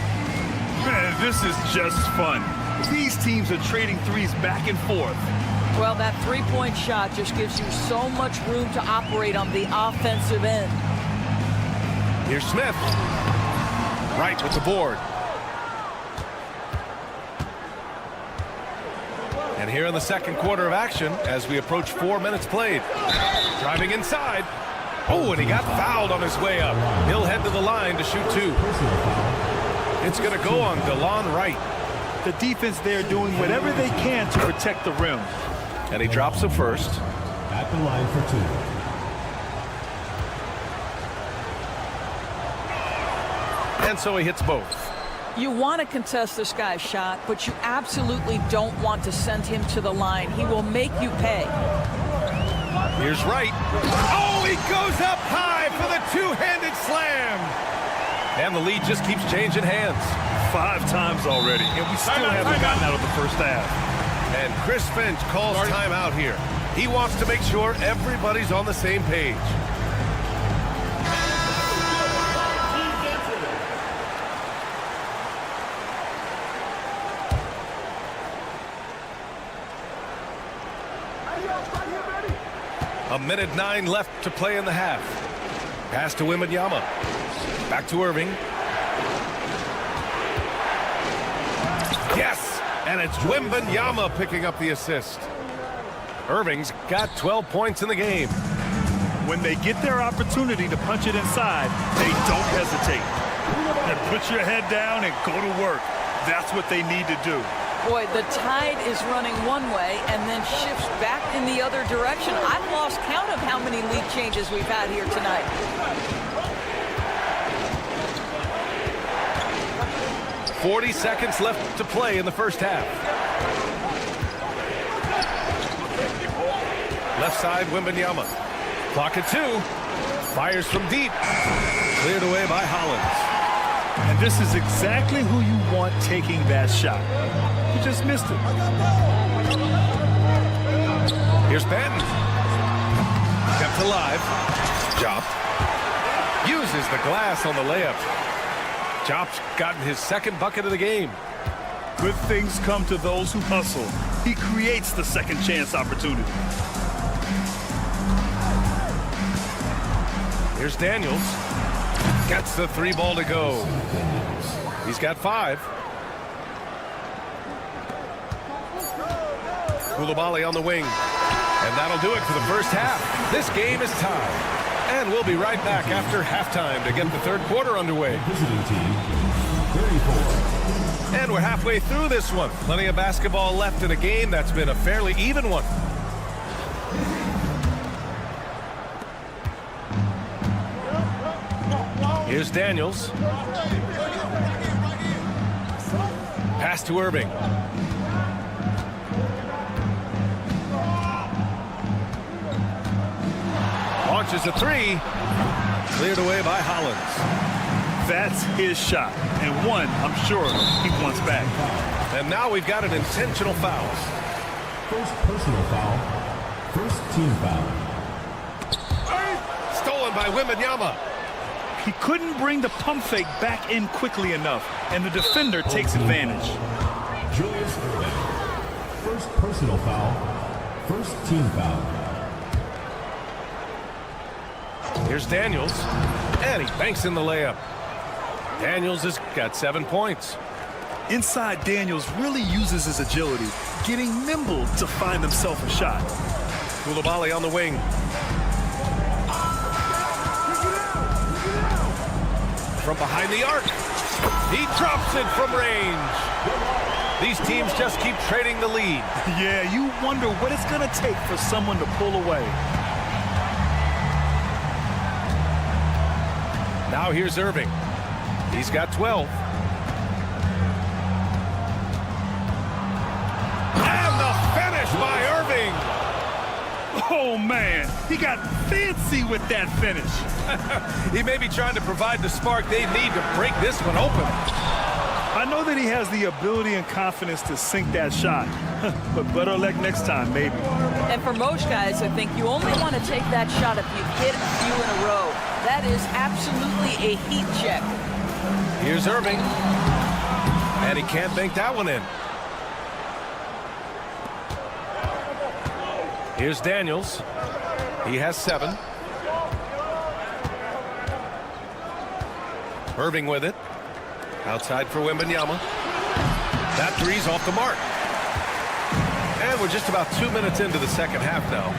Man, this is just fun. These teams are trading threes back and forth. Well, that three-point shot just gives you so much room to operate on the offensive end. Here's Smith. Wright with the board. And here in the second quarter of action, as we approach 4 minutes played. Driving inside. Oh, and he got fouled on his way up. He'll head to the line to shoot 2. It's going to go on DeLon Wright. The defense there doing whatever they can to protect the rim. And he drops the first. At the line for 2. And so he hits both. You want to contest this guy's shot, but you absolutely don't want to send him to the line. He will make you pay. Here's Wright. Oh, he goes up high for the two-handed slam. And the lead just keeps changing hands. 5 times already, and we still haven't gotten out of the first half. And Chris Finch calls timeout here. He wants to make sure everybody's on the same page. A minute 9 left to play in the half. Pass to Wembanyama. Back to Irving. Yes! And it's Wembanyama picking up the assist. Irving's got 12 points in the game. When they get their opportunity to punch it inside, they don't hesitate. And put your head down and go to work. That's what they need to do. Boy, the tide is running one way and then shifts back in the other direction. I've lost count of how many lead changes we've had here tonight. .40 seconds left to play in the first half. Left side, Wembanyama. Clock at 2. Fires from deep. Cleared away by Hollins. And this is exactly who you want taking that shot. You just missed it. Here's Benton. Kept alive. Jop. Uses the glass on the layup. Jop's gotten his second bucket of the game. Good things come to those who hustle. He creates the second chance opportunity. Here's Daniels. Gets the 3 ball to go. He's got 5. Coulibaly on the wing. And that'll do it for the first half. This game is tied. And we'll be right back after halftime to get the third quarter underway. Visiting team, 34. And we're halfway through this one. Plenty of basketball left in a game that's been a fairly even one. Here's Daniels. Pass to Irving. Launches a 3. Cleared away by Hollins. That's his shot, and one I'm sure he wants back. And now we've got an intentional foul. First personal foul. First team foul. Stolen by Wembanyama. He couldn't bring the pump fake back in quickly enough, and the defender takes advantage. Julius Irving. First personal foul. First team foul. Here's Daniels. And he banks in the layup. Daniels has got 7 points. Inside, Daniels really uses his agility, getting nimble to find himself a shot. Coulibaly on the wing. From behind the arc. He drops it from range. These teams just keep trading the lead. Yeah, you wonder what it's going to take for someone to pull away. Now here's Irving. He's got 12. smash by Irving. Oh, man, he got fancy with that finish. He may be trying to provide the spark they need to break this one open. I know that he has the ability and confidence to sink that shot, but better luck next time, maybe. And for most guys, I think you only want to take that shot if you've hit a few in a row. That is absolutely a heat check. Here's Irving. And he can't bank that one in. Here's Daniels. He has 7. Irving with it. Outside for Wembanyama. That three's off the mark. And we're just about 2 minutes into the second half now.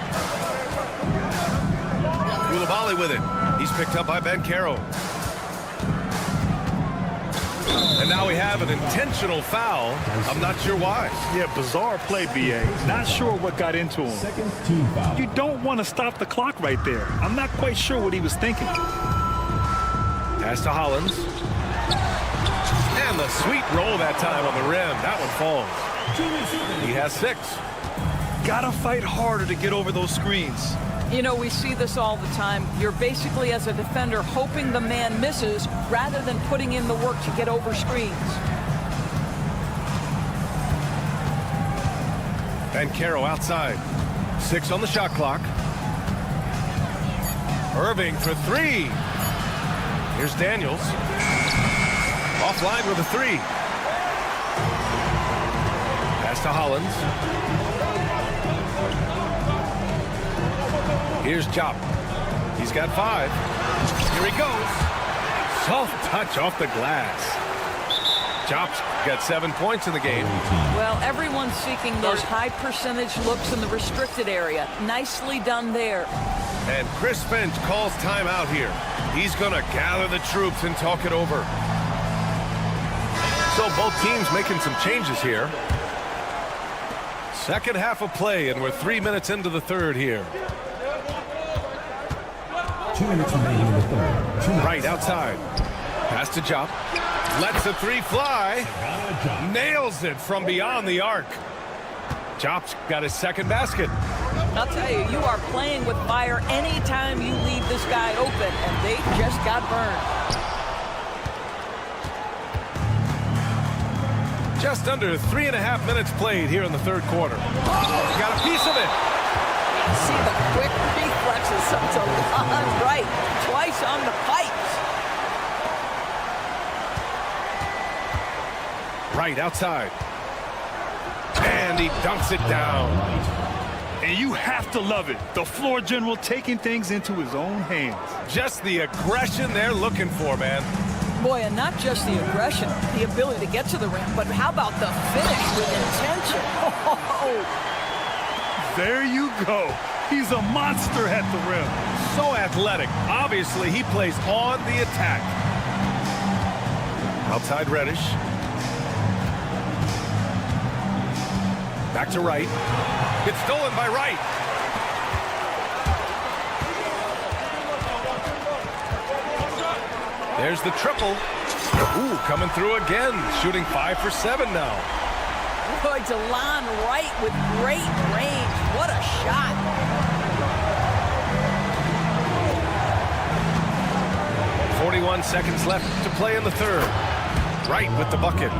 Coulibaly with it. He's picked up by Banchero. And now we have an intentional foul. I'm not sure why. Yeah, bizarre play, B.A. Not sure what got into him. Second team foul. You don't want to stop the clock right there. I'm not quite sure what he was thinking. Pass to Hollins. And the sweet roll that time on the rim. That one falls. He has 6. Gotta fight harder to get over those screens. You know, we see this all the time. You're basically, as a defender, hoping the man misses rather than putting in the work to get over screens. Banchero outside. 6 on the shot clock. Irving for 3. Here's Daniels. Offline with a 3. Pass to Hollins. Here's Jop. He's got 5. Here he goes. Soft touch off the glass. Jop's got 7 points in the game. Well, everyone's seeking those high percentage looks in the restricted area. Nicely done there. And Chris Finch calls timeout here. He's going to gather the troops and talk it over. So both teams making some changes here. Second half of play, and we're 3 minutes into the third here. 2 minutes remaining in the third. 2 minutes. Right outside. Pass to Jop. Lets the 3 fly. Nails it from beyond the arc. Jop's got his second basket. I'll tell you, you are playing with fire anytime you leave this guy open, and they just got burned. Just under 3.5 minutes played here in the third quarter. Got a piece of it. See the quick reflexes of DeLon Wright, twice on the pipes. Right outside. And he dunks it down. And you have to love it. The floor general taking things into his own hands. Just the aggression they're looking for, man. Boy, and not just the aggression, the ability to get to the rim, but how about the finish with intention? There you go. He's a monster at the rim. So athletic. Obviously, he plays on the attack. Outside Reddish. Back to Wright. It's stolen by Wright. There's the triple. Ooh, coming through again. Shooting 5 for 7 now. Boy, DeLon Wright with great range. What a shot. .41 seconds left to play in the third. Wright with the bucket.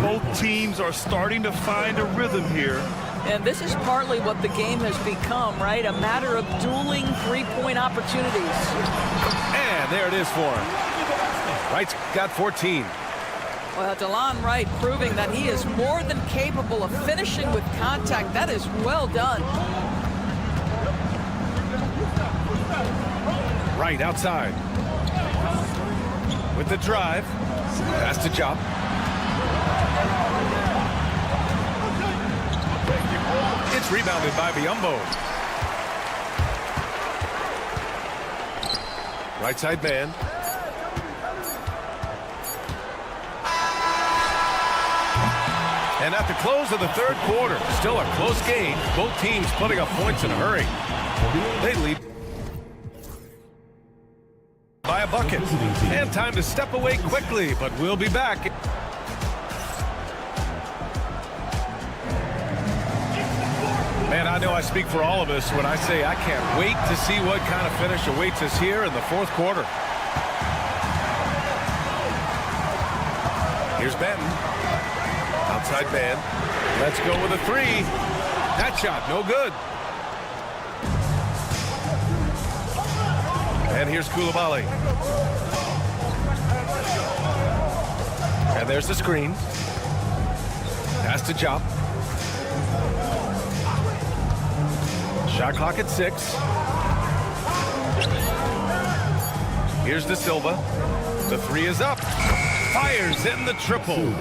Both teams are starting to find a rhythm here. And this is partly what the game has become, right? A matter of dueling three-point opportunities. And there it is for him. Wright's got 14. Well, DeLon Wright proving that he is more than capable of finishing with contact. That is well done. Wright outside. With the drive. Pass to Jop. It's rebounded by Biyombo. Right side man. And at the close of the third quarter, still a close game. Both teams putting up points in a hurry. They lead by a bucket. And time to step away quickly, but we'll be back. Man, I know I speak for all of us when I say I can't wait to see what kind of finish awaits us here in the fourth quarter. Here's Benton. Outside man. Let's go with a three. That shot, no good. And here's Koulibaly. And there's the screen. Pass to Jop. Shot clock at 6. Here's De Silva. The three is up. Fires in the triple.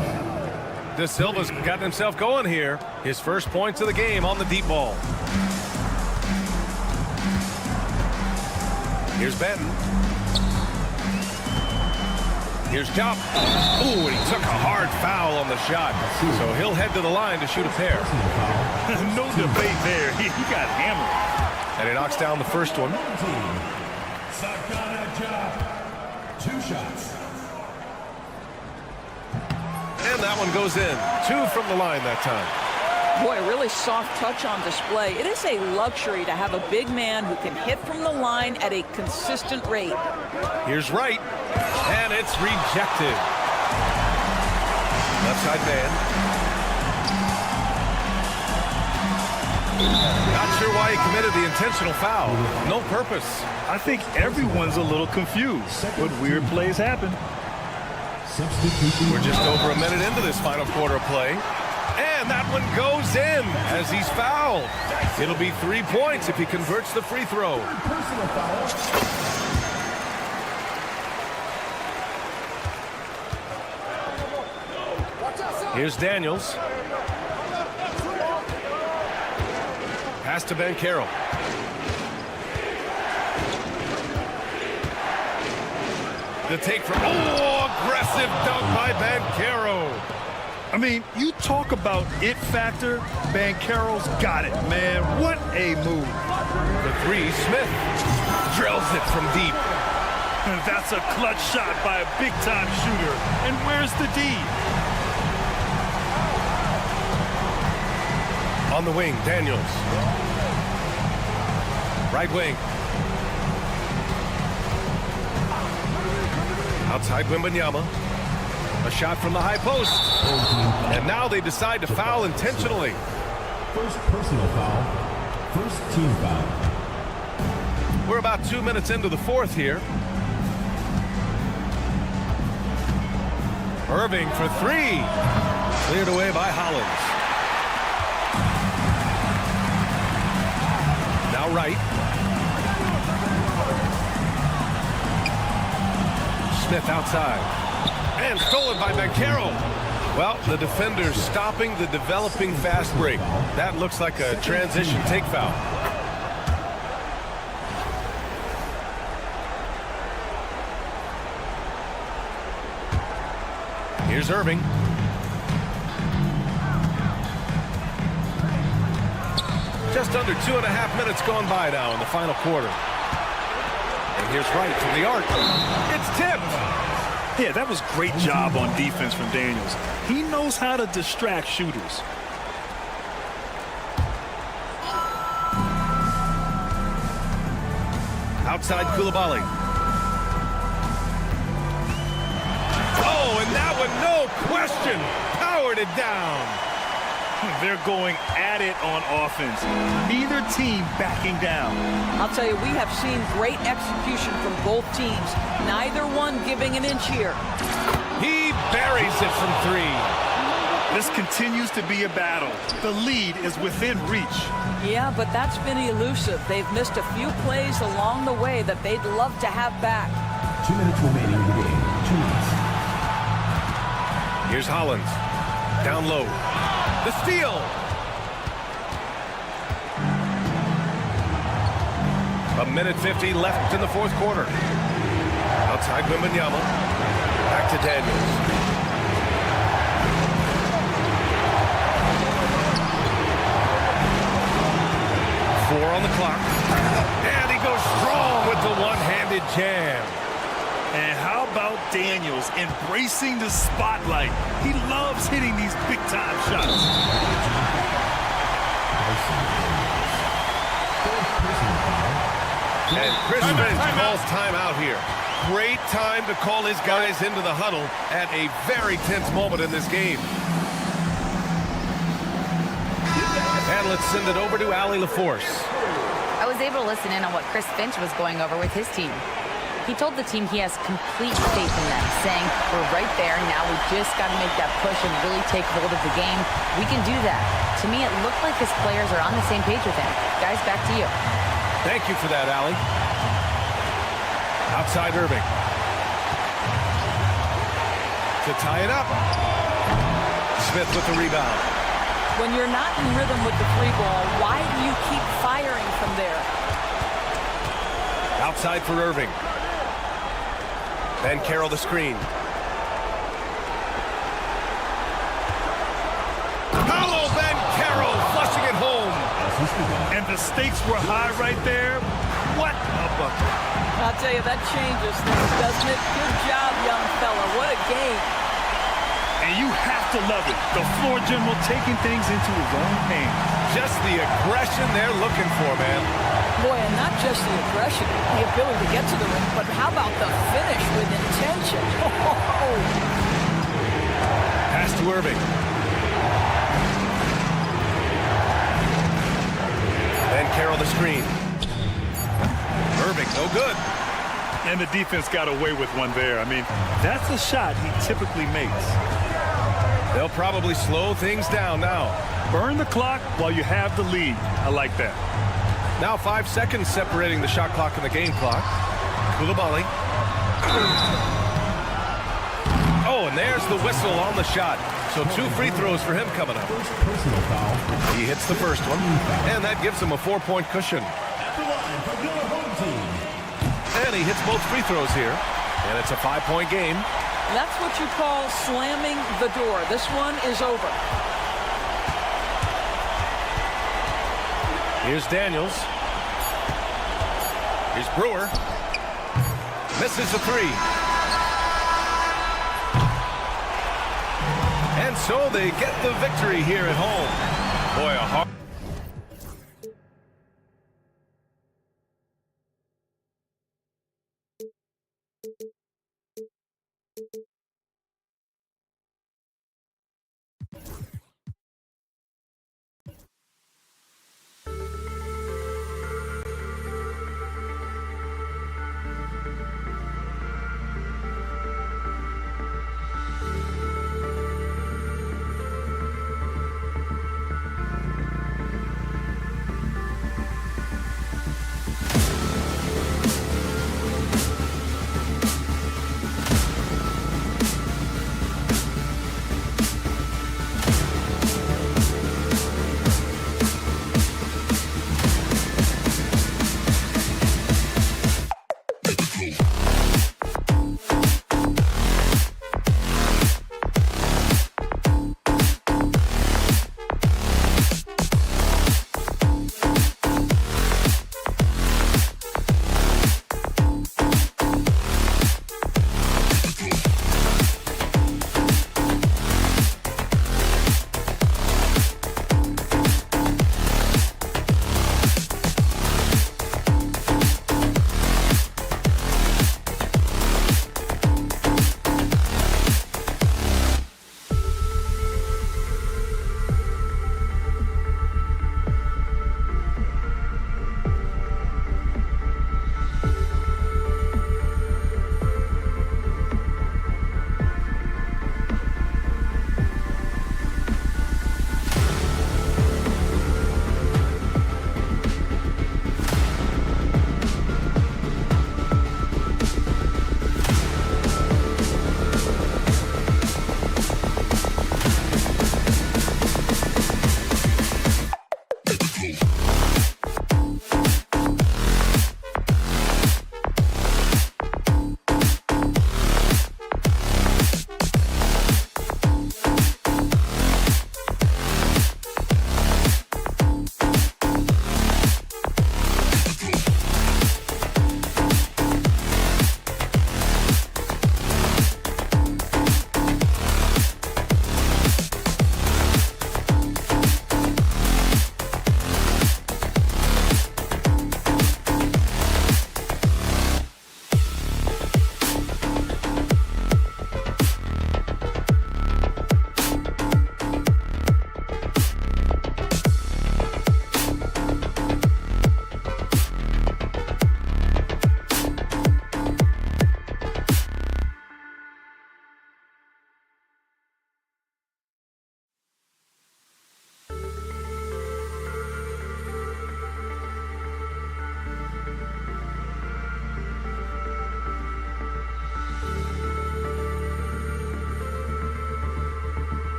De Silva's gotten himself going here. His first points of the game on the deep ball. Here's Benton. Here's Jop. Ooh, and he took a hard foul on the shot. So he'll head to the line to shoot a pair. No debate there. He got hammered. And he knocks down the first one. 2 shots. And that one goes in. 2 from the line that time. Boy, really soft touch on display. It is a luxury to have a big man who can hit from the line at a consistent rate. Here's Wright. And it's rejected. Left side man. Not sure why he committed the intentional foul. No purpose. I think everyone's a little confused, but weird plays happen. Substitution. We're just over a minute into this final quarter play. And that one goes in as he's fouled. It'll be 3 points if he converts the free throw. Personal foul. Here's Daniels. Pass to Banchero. The take from, aggressive dunk by Banchero. I mean, you talk about it factor, Banchero's got it, man. What a move. The three, Smith drills it from deep. That's a clutch shot by a big-time shooter. And where's the D? On the wing, Daniels. Right wing. Outside Wembanyama. A shot from the high post. And now they decide to foul intentionally. First personal foul. First team foul. We're about 2 minutes into the fourth here. Irving for three. Cleared away by Hollins. Now Wright. Smith outside. And stolen by Banchero. Well, the defender's stopping the developing fast break. That looks like a transition take foul. Here's Irving. Just under 2.5 minutes gone by now in the final quarter. And here's Wright from the arc. It's tipped. Yeah, that was great job on defense from Daniels. He knows how to distract shooters. Outside Koulibaly. Oh, and that one, no question, powered it down. They're going at it on offense. Neither team backing down. I'll tell you, we have seen great execution from both teams. Neither one giving an inch here. He buries it from three. This continues to be a battle. The lead is within reach. Yeah, but that's been elusive. They've missed a few plays along the way that they'd love to have back. 2 minutes remaining in the game. 2 minutes. Here's Hollins. Down low. The steal. A minute 50 left in the fourth quarter. Outside Wembanyama. Back to Daniels. Four on the clock. And he goes strong with the one-handed jam. And how about Daniels embracing the spotlight? He loves hitting these big-time shots. And Chris Finch calls timeout here. Great time to call his guys into the huddle at a very tense moment in this game. And let's send it over to Allie LaForce. I was able to listen in on what Chris Finch was going over with his team. He told the team he has complete faith in them, saying, we're right there, now we just got to make that push and really take hold of the game. We can do that. To me, it looked like his players are on the same page with him. Guys, back to you. Thank you for that, Allie. Outside Irving. To tie it up. Smith with the rebound. When you're not in rhythm with the free ball, why do you keep firing from there? Outside for Irving. Ben Carroll the screen. Hello, Ben Carroll flushing it home. And the stakes were high right there. What a bucket. I'll tell you, that changes things, doesn't it? Good job, young fella. What a game. And you have to love it. The floor general taking things into his own hands. Just the aggression they're looking for, man. Boy, and not just the aggression, the ability to get to the rim, but how about the finish with intention? Pass to Irving. Ben Carroll the screen. Irving, no good. And the defense got away with one there. I mean, that's a shot he typically makes. They'll probably slow things down now. Burn the clock while you have the lead. I like that. Now 5 seconds separating the shot clock and the game clock. Koulibaly. Oh, and there's the whistle on the shot. So 2 free throws for him coming up. Personal foul. He hits the first one, and that gives him a 4-point cushion. At the line for your home team. And he hits both free throws here, and it's a 5-point game. That's what you call slamming the door. This one is over. Here's Daniels. Here's Brewer. Misses the 3. And so they get the victory here at home. Boy, a hard...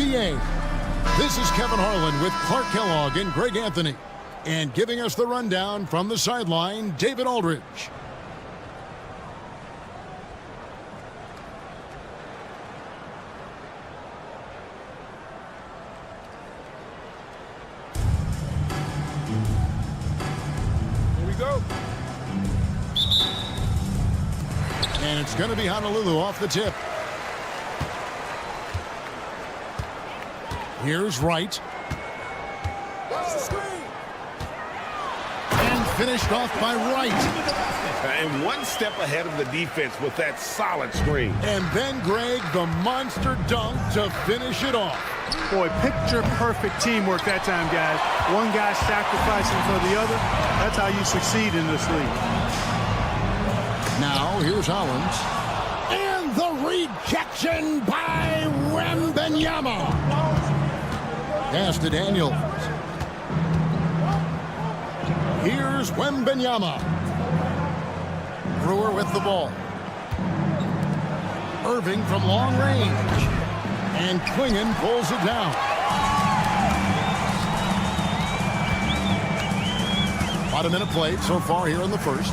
NBA. This is Kevin Harlan with Clark Kellogg and Greg Anthony. And giving us the rundown from the sideline, David Aldridge. Here we go. And it's going to be Honolulu off the tip. Here's Wright. And finished off by Wright. And one step ahead of the defense with that solid screen. And then Greg, the monster dunk to finish it off. Boy, picture-perfect teamwork that time, guys. One guy sacrificing for the other. That's how you succeed in this league. Now, here's Hollins. And the rejection by Wembanyama. Pass to Daniels. Here's Wembanyama. Brewer with the ball. Irving from long range. And Klingon pulls it down. About a minute played so far here in the first.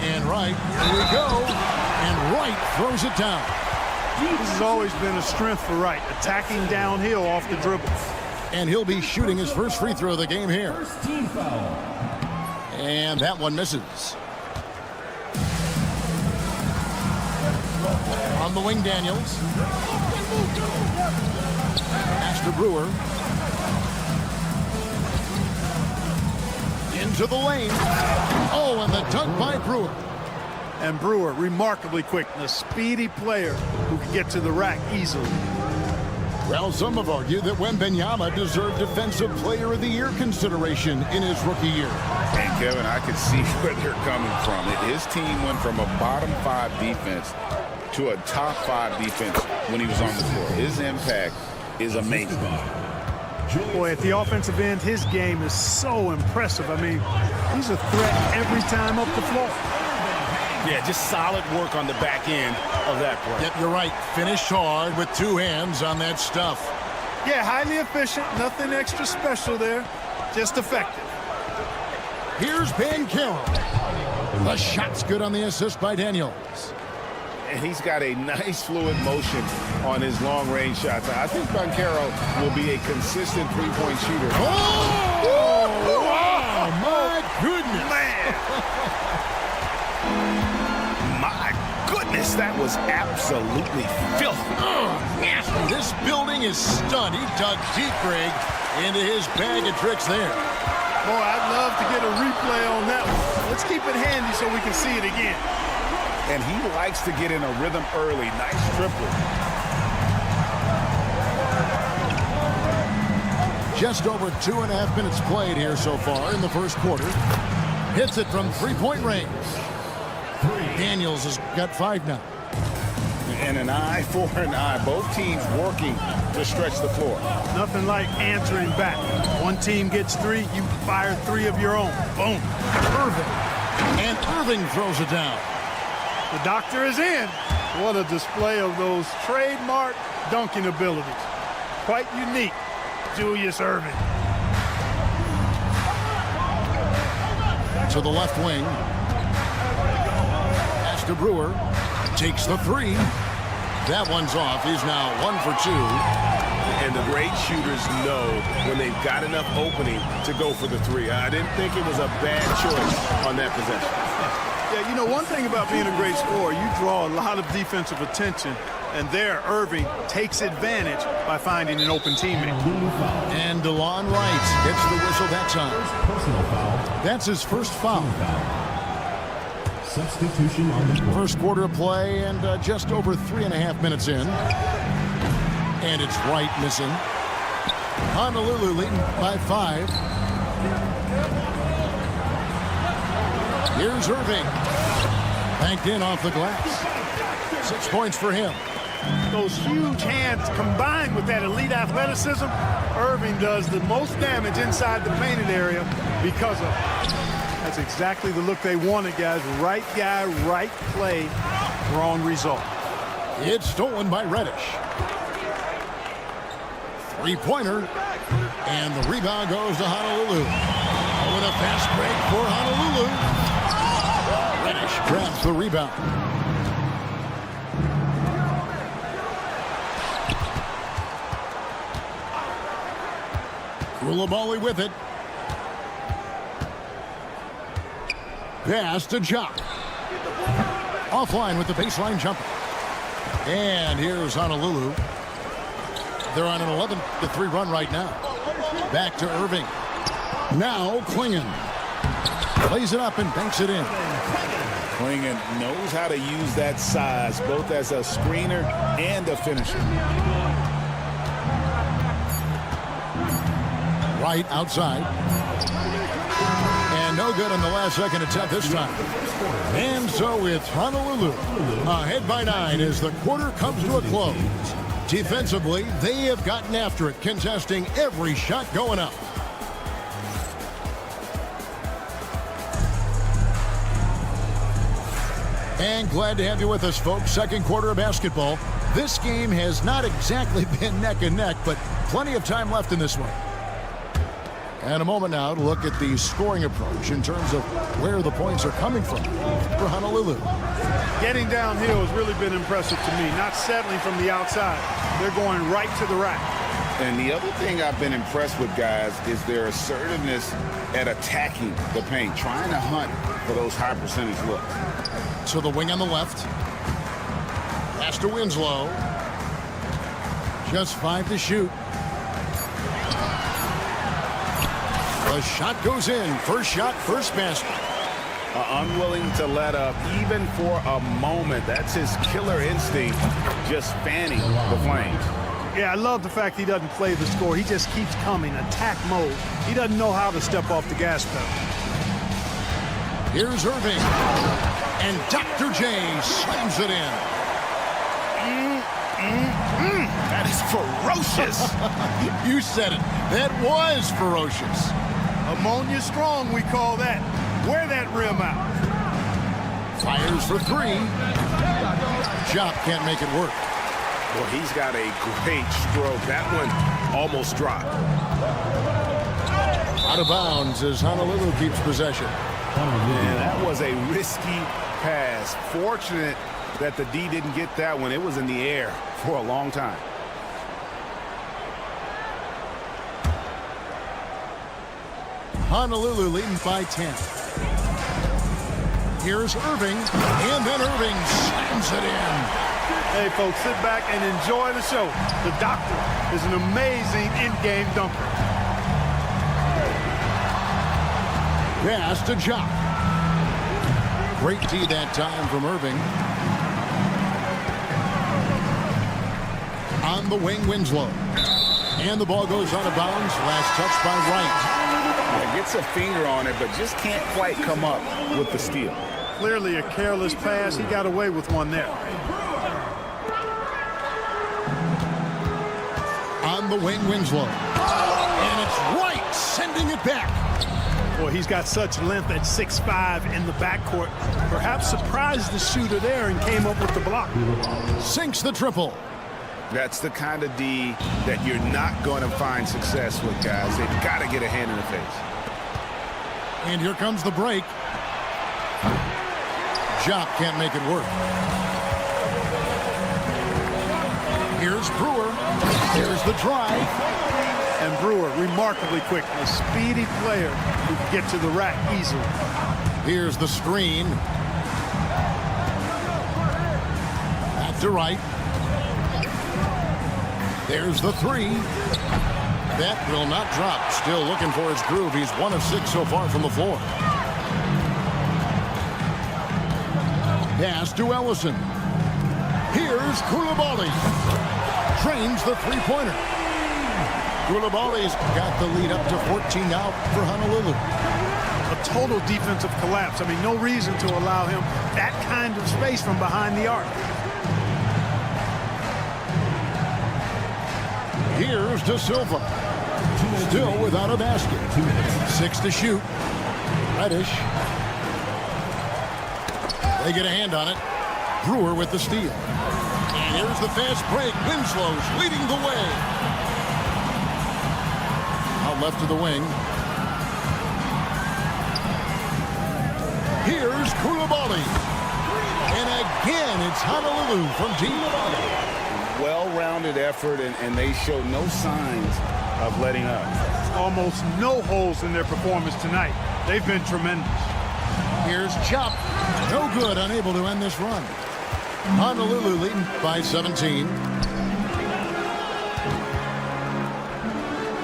And Wright, here we go. And Wright throws it down. This has always been a strength for Wright, attacking downhill off the dribble. And he'll be shooting his first free throw of the game here. And that one misses. On the wing, Daniels. Pass to Brewer. Into the lane. Oh, and the dunk by Brewer. And Brewer, remarkably quick, a speedy player who can get to the rack easily. Well, some have argued that Wembanyama deserved Defensive Player of the Year consideration in his rookie year. And Kevin, I could see where they're coming from. His team went from a bottom 5 defense to a top 5 defense when he was on the floor. His impact is amazing. Boy, at the offensive end, his game is so impressive. I mean, he's a threat every time up the floor. Yeah, just solid work on the back end of that play. Yep, you're right. Finished hard with 2 hands on that stuff. Yeah, highly efficient. Nothing extra special there. Just effective. Here's Banchero. The shot's good on the assist by Daniels. And he's got a nice fluid motion on his long-range shots. I think Banchero will be a consistent three-point shooter. Oh, wow, my goodness. Man. My goodness, that was absolutely filthy. Nasty. This building is stunned. He dug deep, Greg, into his bag of tricks there. Boy, I'd love to get a replay on that one. Let's keep it handy so we can see it again. And he likes to get in a rhythm early. Nice triple. Just over 2.5 minutes played here so far in the first quarter. Hits it from three-point range. Daniels has got 5 now. And an eye for an eye. Both teams working to stretch the floor. Nothing like answering back. One team gets 3, you fire 3 of your own. Boom. Irving. And Irving throws it down. The doctor is in. What a display of those trademark dunking abilities. Quite unique, Julius Irving. To the left wing. Pass to Brewer. Takes the 3. That one's off. He's now 1 for 2. And the great shooters know when they've got enough opening to go for the 3. I didn't think it was a bad choice on that possession. Yeah, you know, one thing about being a great scorer, you draw a lot of defensive attention, and there Irving takes advantage by finding an open teammate. And DeLon Wright gets the whistle that time. Personal foul. That's his first foul. Substitution on the court. First quarter of play and just over 3.5 minutes in. And it's Wright missing. Honolulu leading by 5. Here's Irving. Banked in off the glass. 6 points for him. Those huge hands combined with that elite athleticism, Irving does the most damage inside the painted area because of it. That's exactly the look they wanted, guys. Right guy, right play, wrong result. It's stolen by Reddish. Three-pointer. And the rebound goes to Honolulu. With a fast break for Honolulu. Reddish grabs the rebound. Koulibaly with it. Pass to Jock. Offline with the baseline jumper. And here's Honolulu. They're on an 11-3 run right now. Back to Irving. Now Klingon. Plays it up and banks it in. Klingon knows how to use that size, both as a screener and a finisher. Right outside. And no good on the last second attempt this time. And so it's Honolulu ahead by 9 as the quarter comes to a close. Defensively, they have gotten after it, contesting every shot going up. And glad to have you with us, folks. Second quarter of basketball. This game has not exactly been neck and neck, but plenty of time left in this one. And a moment now to look at the scoring approach in terms of where the points are coming from for Honolulu. Getting downhill has really been impressive to me, not settling from the outside. They're going right to the rack. And the other thing I've been impressed with, guys, is their assertiveness at attacking the paint, trying to hunt for those high percentage looks. So the wing on the left. Pass to Winslow. Just 5 to shoot. The shot goes in. First shot, first basket. Unwilling to let up even for a moment. That's his killer instinct, just fanning the flames. Yeah, I love the fact he doesn't play the score. He just keeps coming, attack mode. He doesn't know how to step off the gas pedal. Here's Irving. And Dr. J slams it in. That is ferocious. You said it. That was ferocious. Ammonia strong, we call that. Wear that rim out. Fires for 3. Jock can't make it work. Well, he's got a great stroke. That one almost dropped. Out of bounds as Honolulu keeps possession. Yeah, that was a risky pass. Fortunate that the D didn't get that one. It was in the air for a long time. Honolulu leading by 10. Here's Irving, and then Irving slams it in. Hey, folks, sit back and enjoy the show. The doctor is an amazing in-game dunker. Pass to Jock. Great D that time from Irving. On the wing, Winslow. And the ball goes out of bounds. Last touch by Wright. Yeah, gets a finger on it, but just can't quite come up with the steal. Clearly a careless pass. He got away with one there. On the wing, Winslow. And it's Wright sending it back. Boy, he's got such length at 6'5" in the backcourt. Perhaps surprised the shooter there and came up with the block. Sinks the triple. That's the kind of D that you're not going to find success with, guys. They've got to get a hand in the face. And here comes the break. Jock can't make it work. Here's Brewer. Here's the drive. And Brewer, remarkably quick, a speedy player who can get to the rack easily. Here's the screen. Back to Wright. There's the 3. That will not drop. Still looking for his groove. He's 1 of 6 so far from the floor. Pass to Ellison. Here's Koulibaly. Trains the three-pointer. Koulibaly's got the lead up to 14 now for Honolulu. A total defensive collapse. I mean, no reason to allow him that kind of space from behind the arc. Here's De Silva. Still without a basket. 6 to shoot. Reddish. They get a hand on it. Brewer with the steal. And here's the fast break. Winslow's leading the way. left to the wing. Here's Koulibaly. And again, it's Honolulu from deep. Well-rounded effort, and they show no signs of letting up. Almost no holes in their performance tonight. They've been tremendous. Here's Chop. No good, unable to end this run. Honolulu leading by 17.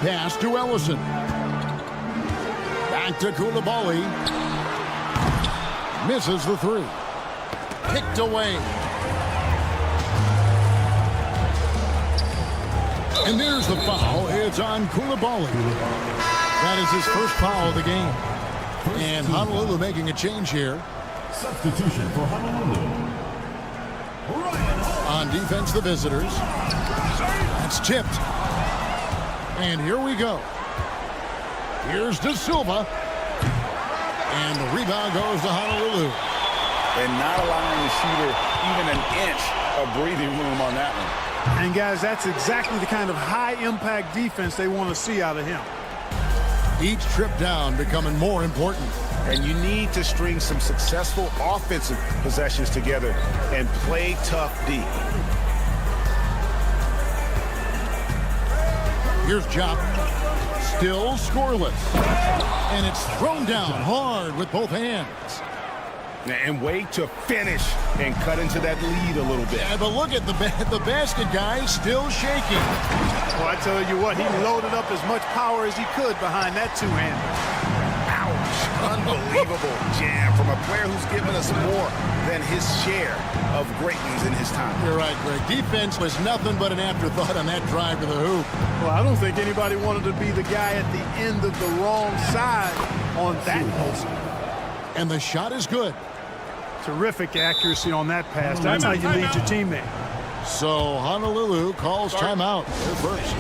Pass to Ellison. Back to Koulibaly. Misses the three. Kicked away. And there's the foul. It's on Koulibaly. That is his first foul of the game. And Honolulu making a change here. Substitution for Honolulu. On defense, the visitors. That's tipped. And here we go. Here's De Silva. And the rebound goes to Honolulu. And not allowing the shooter even an inch of breathing room on that one. And guys, that's exactly the kind of high-impact defense they want to see out of him. Each trip down becoming more important. And you need to string some successful offensive possessions together and play tough D. Here's Jop. Still scoreless. And it's thrown down hard with both hands. And wait to finish and cut into that lead a little bit. Yeah, but look at the basket guy still shaking. Well, I tell you what, he loaded up as much power as he could behind that two-hander. Ouch. Unbelievable jam from a player who's given us more than his share of great ones in his time. You're right, Greg. Defense was nothing but an afterthought on that drive to the hoop. Well, I don't think anybody wanted to be the guy at the end of the wrong side on that post. And the shot is good. Terrific accuracy on that pass. That's how you lead your teammate. So Honolulu calls timeout. They're first.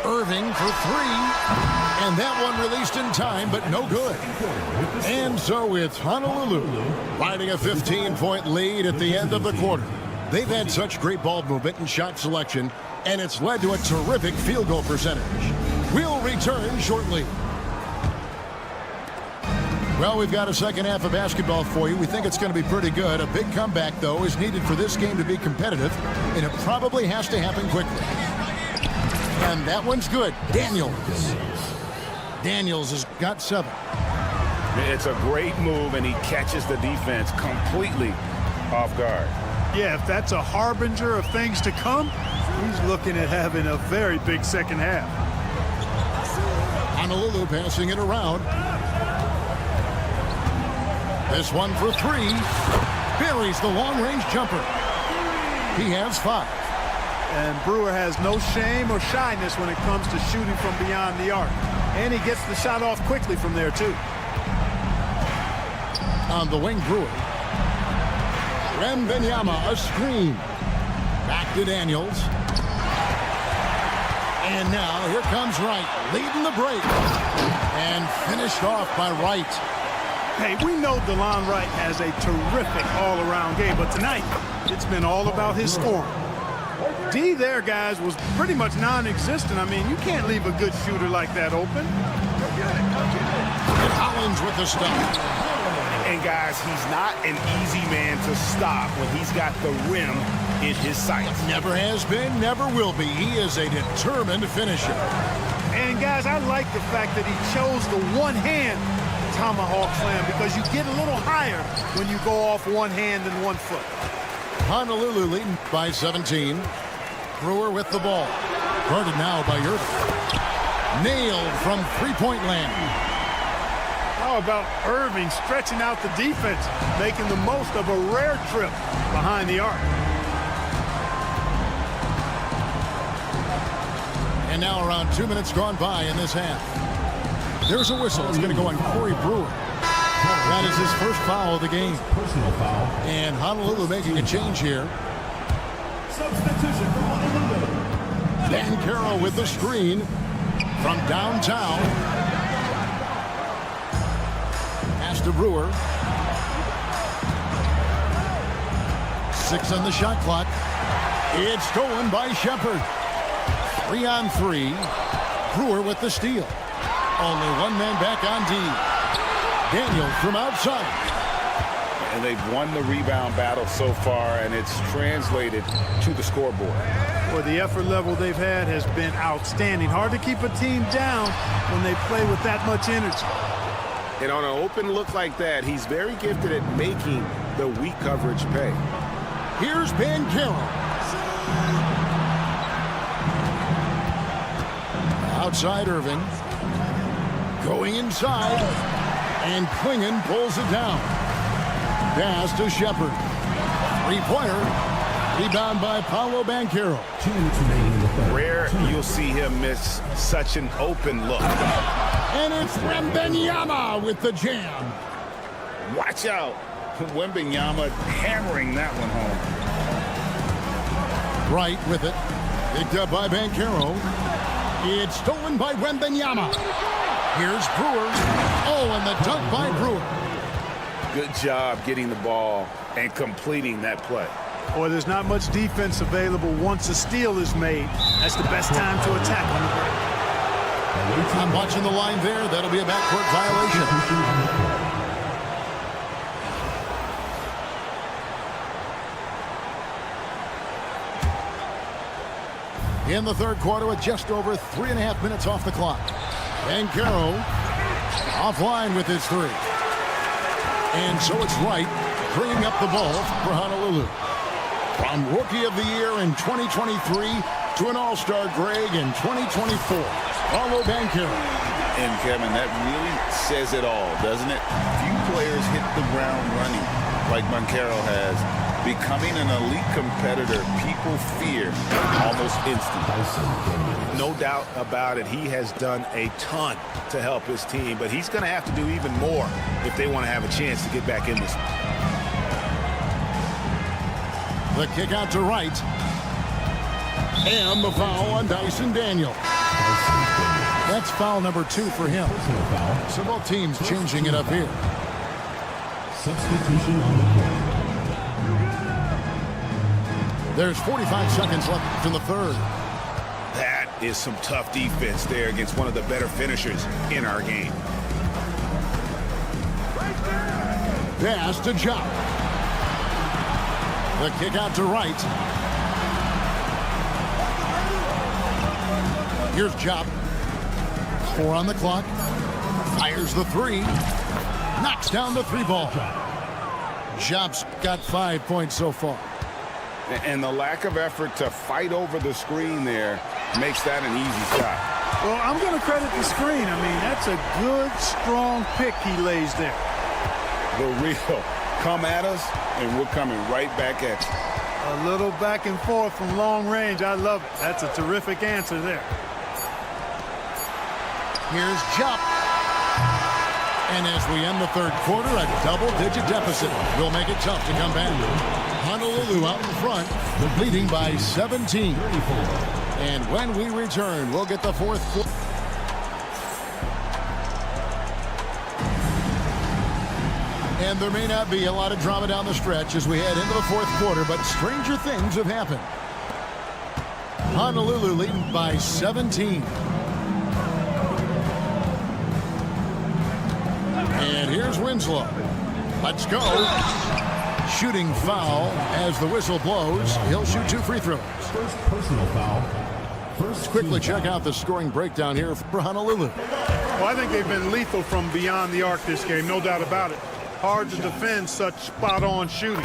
Irving for three. And that one released in time, but no good. And so it's Honolulu riding a 15-point lead at the end of the quarter. They've had such great ball movement and shot selection, and it's led to a terrific field goal percentage. We'll return shortly. Well, we've got a second half of basketball for you. We think it's going to be pretty good. A big comeback, though, is needed for this game to be competitive, and it probably has to happen quickly. And that one's good. Daniels has got 7. It's a great move, and he catches the defense completely off guard. Yeah, if that's a harbinger of things to come, he's looking at having a very big second half. Honolulu passing it around. This one for 3. Buries the long-range jumper. He has 5. And Brewer has no shame or shyness when it comes to shooting from beyond the arc. And he gets the shot off quickly from there, too. On the wing, Brewer. Wembanyama, a screen. Back to Daniels. And now here comes Wright, leading the break. And finished off by Wright. Hey, we know DeLon Wright has a terrific all-around game, but tonight it's been all about his scoring. D there, guys, was pretty much non-existent. I mean, you can't leave a good shooter like that open. And Hollins with the stop. And, guys, he's not an easy man to stop when he's got the rim in his sights. Never has been, never will be. He is a determined finisher. And, guys, I like the fact that he chose the one-hand tomahawk slam because you get a little higher when you go off one hand and 1 foot. Honolulu leading by 17. Brewer with the ball. Guarded now by Irving. Nailed from three-point land. How about Irving stretching out the defense, making the most of a rare trip behind the arc. And now around 2 minutes gone by in this half. There's a whistle. It's going to go on Corey Brewer. That is his first foul of the game. Personal foul. And Honolulu making a change here. Bancaro with the screen from downtown. Pass to Brewer. 6 on the shot clock. It's stolen by Shepard. 3-on-3. Brewer with the steal. Only one man back on D. Daniel from outside. And they've won the rebound battle so far, and it's translated to the scoreboard. Well, the effort level they've had has been outstanding. Hard to keep a team down when they play with that much energy. And on an open look like that, he's very gifted at making the weak coverage pay. Here's Bancaro. Outside Irving. Going inside. And Klingon pulls it down. Pass to Shepard. Three-pointer. Rebound by Paolo Bancaro. Rare you'll see him miss such an open look. And it's Wembanyama with the jam. Watch out. Wembanyama hammering that one home. Wright with it. Picked up by Bancaro. It's stolen by Wembanyama. Here's Brewer. Oh, and the dunk by Brewer. Good job getting the ball and completing that play. Boy, there's not much defense available once a steal is made. That's the best time to attack on the break. I'm watching the line there. That'll be a backcourt violation. In the third quarter with just over 3.5 minutes off the clock. Bancaro offline with his three. And so it's Wright bringing up the ball for Honolulu. From Rookie of the Year in 2023 to an All-Star Greg in 2024. Paolo Bancaro. And Kevin, that really says it all, doesn't it? Few players hit the ground running like Bancaro has. Becoming an elite competitor, people fear almost instantly. No doubt about it. He has done a ton to help his team, but he's going to have to do even more if they want to have a chance to get back in this one. The kick out to Wright. And the foul on Dyson Daniel. That's foul number 2 for him. So both teams changing it up here. Substitution on the court. There's 45 seconds left in the third. That is some tough defense there against one of the better finishers in our game. Pass to Jock. The kick out to Wright. Here's Jock. 4 on the clock. Fires the 3. Knocks down the 3 ball. Job's got 5 points so far. And the lack of effort to fight over the screen there makes that an easy shot. Well, I'm going to credit the screen. I mean, that's a good, strong pick he lays there. The real come at us, and we're coming right back at you. A little back and forth from long range. I love it. That's a terrific answer there. Here's Jop. And as we end the third quarter, a double-digit deficit will make it tough to come back. Honolulu out in front, leading by 17. And when we return, we'll get the fourth quarter. And there may not be a lot of drama down the stretch as we head into the fourth quarter, but stranger things have happened. Honolulu leading by 17. And here's Winslow. Let's go. Shooting foul as the whistle blows. He'll shoot 2 free throws. First personal foul. Let's quickly check out the scoring breakdown here for Honolulu. Well, I think they've been lethal from beyond the arc this game, no doubt about it. Hard to defend such spot-on shooting.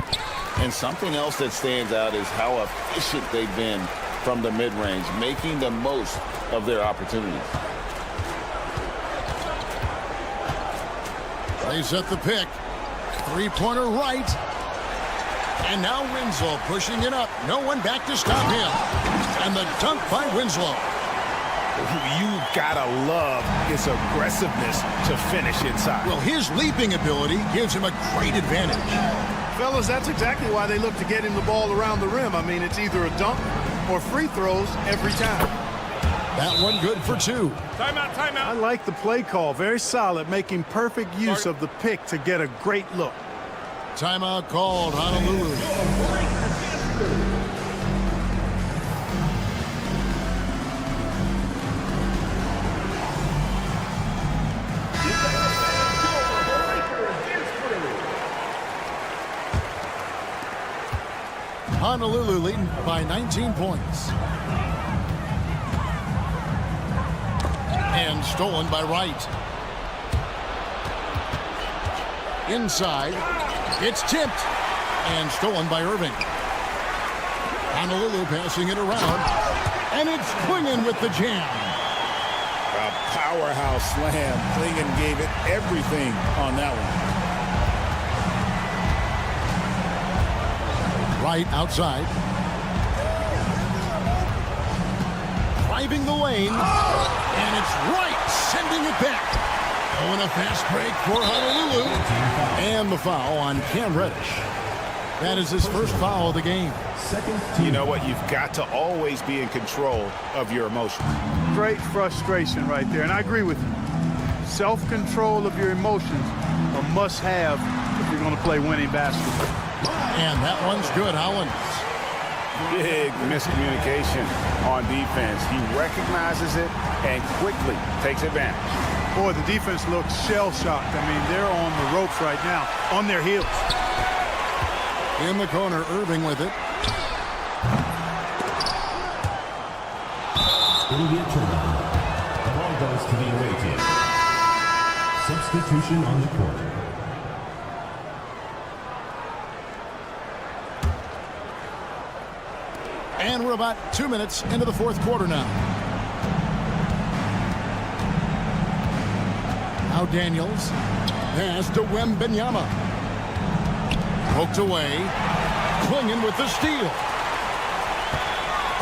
And something else that stands out is how efficient they've been from the mid-range, making the most of their opportunities. They set the pick. Three-pointer right. And now Winslow pushing it up. No one back to stop him. And the dunk by Winslow. You gotta love his aggressiveness to finish inside. Well, his leaping ability gives him a great advantage. Fellas, that's exactly why they look to get him the ball around the rim. I mean, it's either a dunk or free throws every time. That one good for 2. Timeout, timeout. I like the play call. Very solid, making perfect use of the pick to get a great look. Timeout called, Honolulu. Honolulu leading by 19 points. And stolen by Wright. Inside. It's tipped. And stolen by Irving. Honolulu passing it around. And it's Klingon with the jam. A powerhouse slam. Klingon gave it everything on that one. Right outside. Driving the lane. And it's Wright sending it back. Oh, and a fast break for Honolulu. And the foul on Cam Reddish. That is his first foul of the game. You know what? You've got to always be in control of your emotions. Great frustration right there, and I agree with you. Self-control of your emotions a must-have if you're going to play winning basketball. And that one's good, Howland. Big miscommunication on defense. He recognizes it and quickly takes advantage. Boy, the defense looks shell-shocked. I mean, they're on the ropes right now, on their heels. In the corner, Irving with it. Immediate turnover. The ball goes to the away team. Substitution on the court. And we're about 2 minutes into the fourth quarter now. Now Daniels. Pass to Wembanyama. Poked away. Klingon with the steal.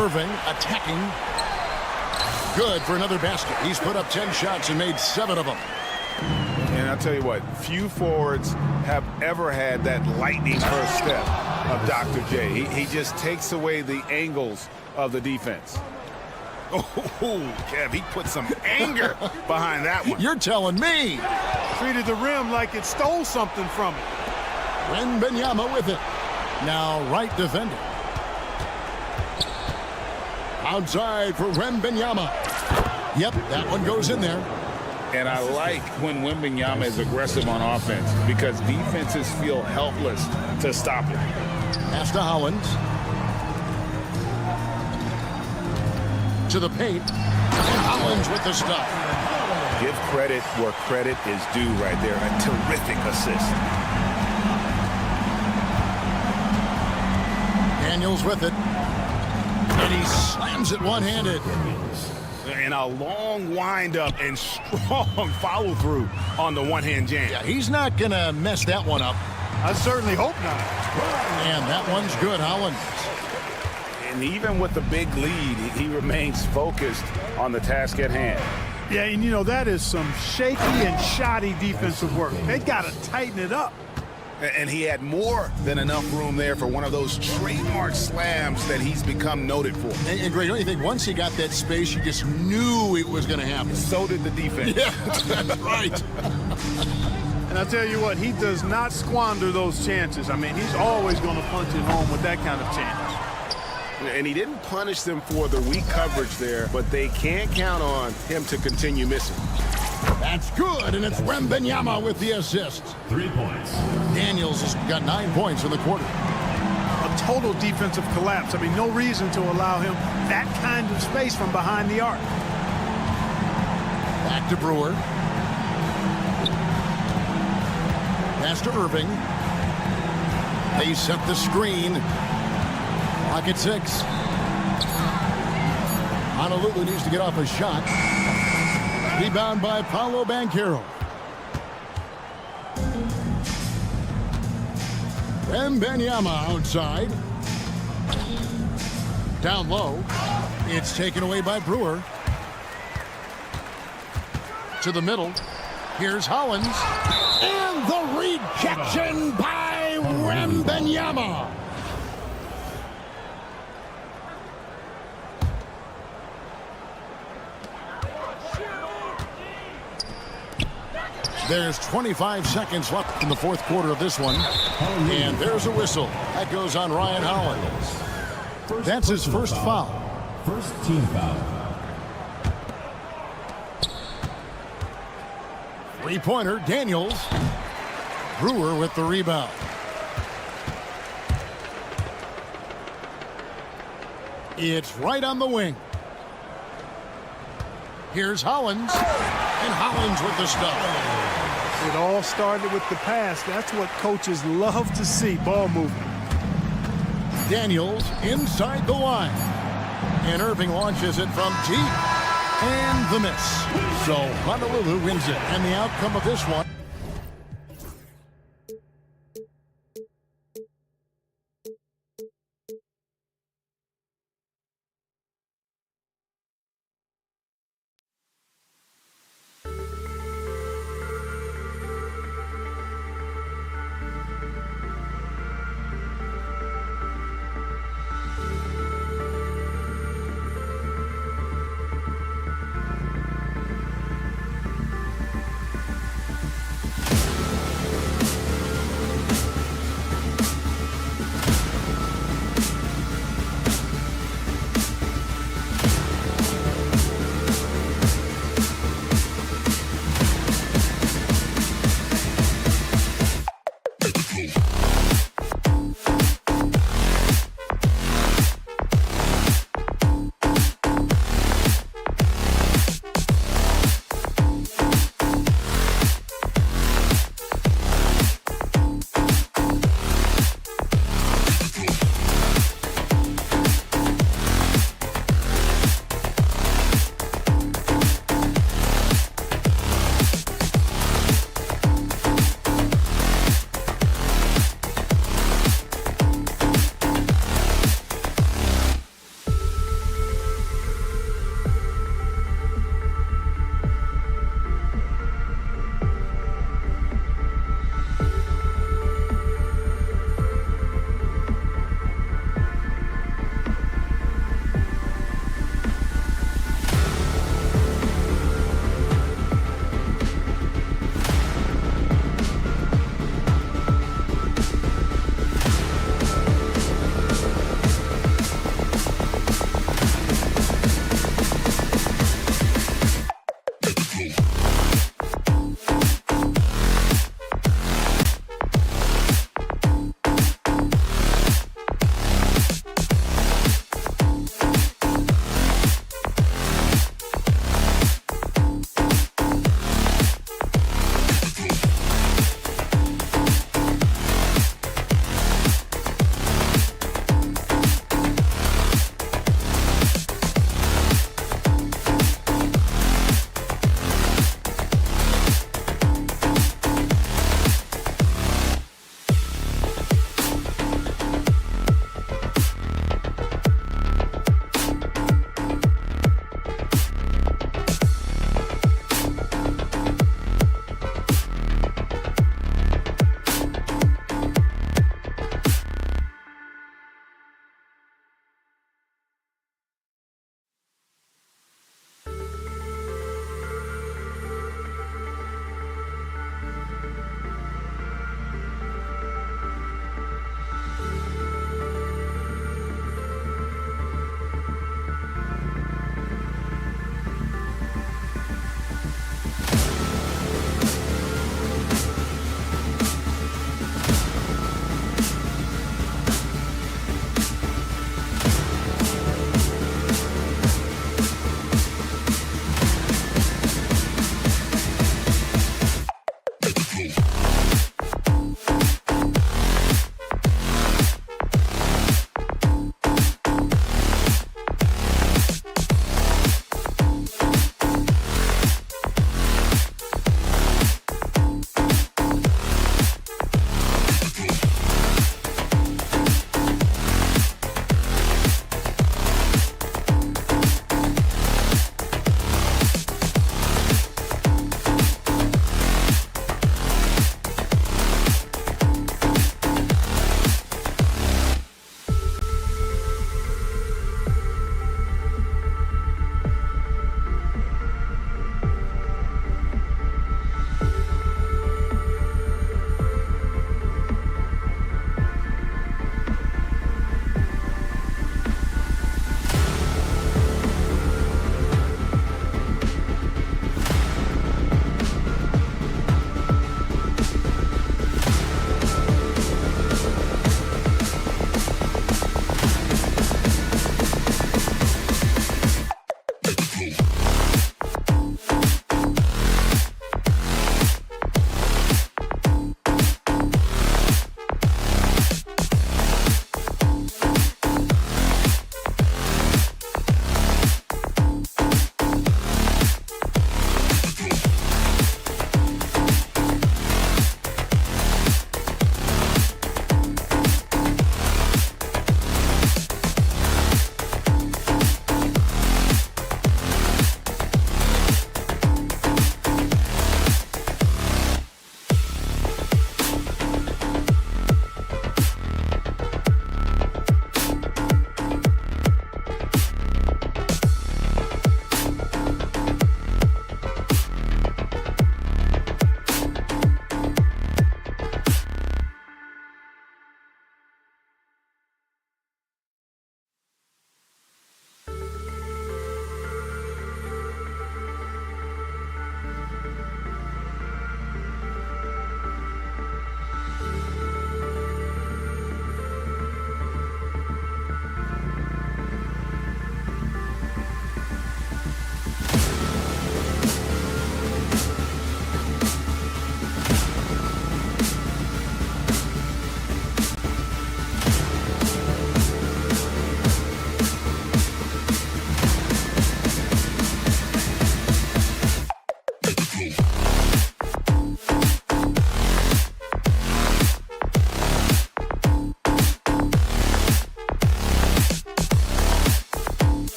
Irving attacking. Good for another basket. He's put up 10 shots and made 7 of them. And I'll tell you what, few forwards have ever had that lightning first step of Dr. J. He just takes away the angles of the defense. Oh, Kev, he put some anger behind that one. You're telling me. Treated the rim like it stole something from it. Wembanyama with it. Now Wright defending. Outside for Wembanyama. Yep, that one goes in there. And I like when Wembanyama is aggressive on offense because defenses feel helpless to stop him. Pass to Hollins. To the paint. And Hollins with the stop. Give credit where credit is due right there. A terrific assist. Daniels with it. And he slams it one-handed. And a long wind-up and strong follow-through on the one-hand jam. Yeah, he's not going to mess that one up. I certainly hope not. And that one's good, Hollins. And even with the big lead, he remains focused on the task at hand. Yeah, and you know, that is some shaky and shoddy defensive work. They got to tighten it up. And he had more than enough room there for one of those trademark slams that he's become noted for. And Greg, don't you think once he got that space, you just knew it was going to happen? So did the defense. Yeah, that's right. And I'll tell you what, he does not squander those chances. I mean, he's always going to punch it home with that kind of chance. And he didn't punish them for the weak coverage there, but they can't count on him to continue missing. That's good, and it's Wembanyama with the assist. 3 points. Daniels has got 9 points in the quarter. A total defensive collapse. I mean, no reason to allow him that kind of space from behind the arc. Back to Brewer. Pass to Irving. They set the screen. Pocket 6. Honolulu needs to get off a shot. Rebound by Paolo Banchero. Wembanyama outside. Down low. It's taken away by Brewer. To the middle. Here's Hollins. And the rejection by Wembenyama. There's 25 seconds left in the fourth quarter of this one. And there's a whistle. That goes on Ryan Howland. That's his first foul. First team foul. Three-pointer, Daniels. Brewer with the rebound. It's right on the wing. Here's Hollins. And Hollins with the stop. It all started with the pass. That's what coaches love to see, ball movement. Daniels inside the line. And Irving launches it from deep. And the miss. So Honolulu wins it. And the outcome of this one.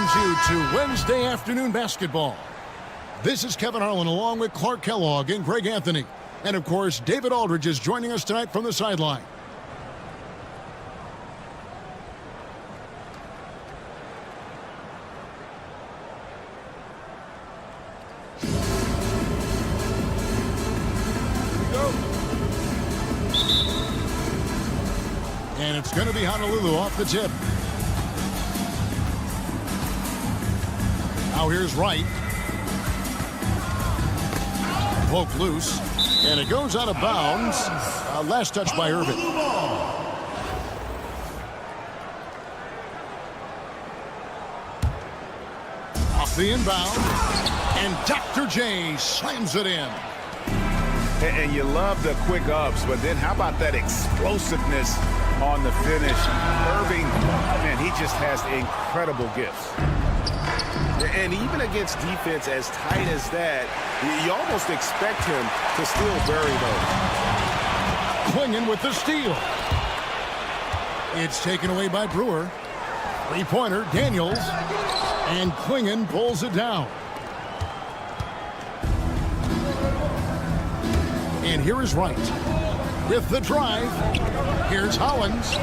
welcomes you to Wednesday afternoon basketball. This is Kevin Harlan along with Clark Kellogg and Greg Anthony. And, of course, David Aldridge is joining us tonight from the sideline. And it's going to be Honolulu off the tip. Now here's Wright. Poke loose. And it goes out of bounds. Last touch by Irving. Off the inbound. And Dr. J slams it in. And you love the quick ups, but then how about that explosiveness on the finish? Irving, man, he just has incredible gifts. And even against defense as tight as that, you almost expect him to still bury those. Clingan with the steal. It's taken away by Brewer. Three-pointer, Daniels. And Clingan pulls it down. And here is Wright with the drive. Here's Hollins.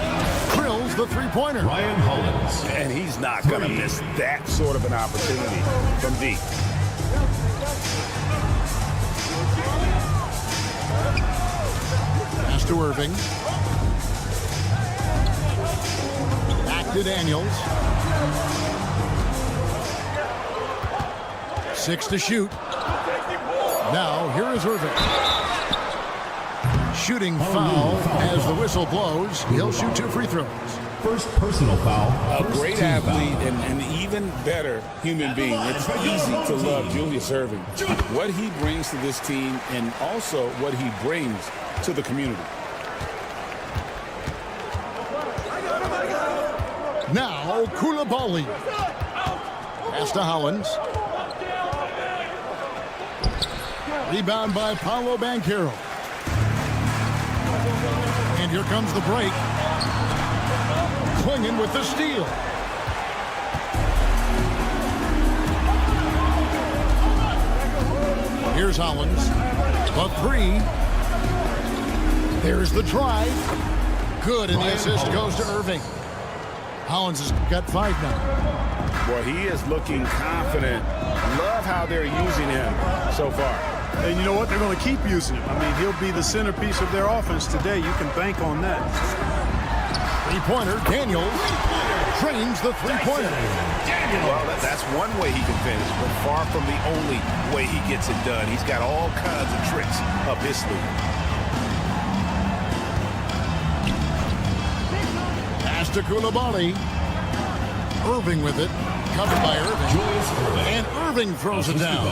Drills the three-pointer. Ryan Hollins. And he's not going to miss that sort of an opportunity from deep. Pass to Irving. Back to Daniels. 6 to shoot. Now here is Irving. Shooting foul as the whistle blows. He'll shoot 2 free throws. First personal foul. A great athlete and an even better human being. It's easy to love Julius Irving. What he brings to this team and also what he brings to the community. Now Koulibaly. Pass to Hollins. Rebound by Paolo Banchero. And here comes the break. Clingan with the steal. Here's Hollins. The three. There's the drive. Good, and the assist goes to Irving. Hollins has got 5 now. Boy, he is looking confident. Love how they're using him so far. And you know what? They're going to keep using him. I mean, he'll be the centerpiece of their offense today. You can bank on that. Three-pointer, Daniels trains the three-pointer. Well, that's one way he can finish, but far from the only way he gets it done. He's got all kinds of tricks up his sleeve. Pass to Koulibaly. Irving with it. Covered by Irving. And Irving throws it down.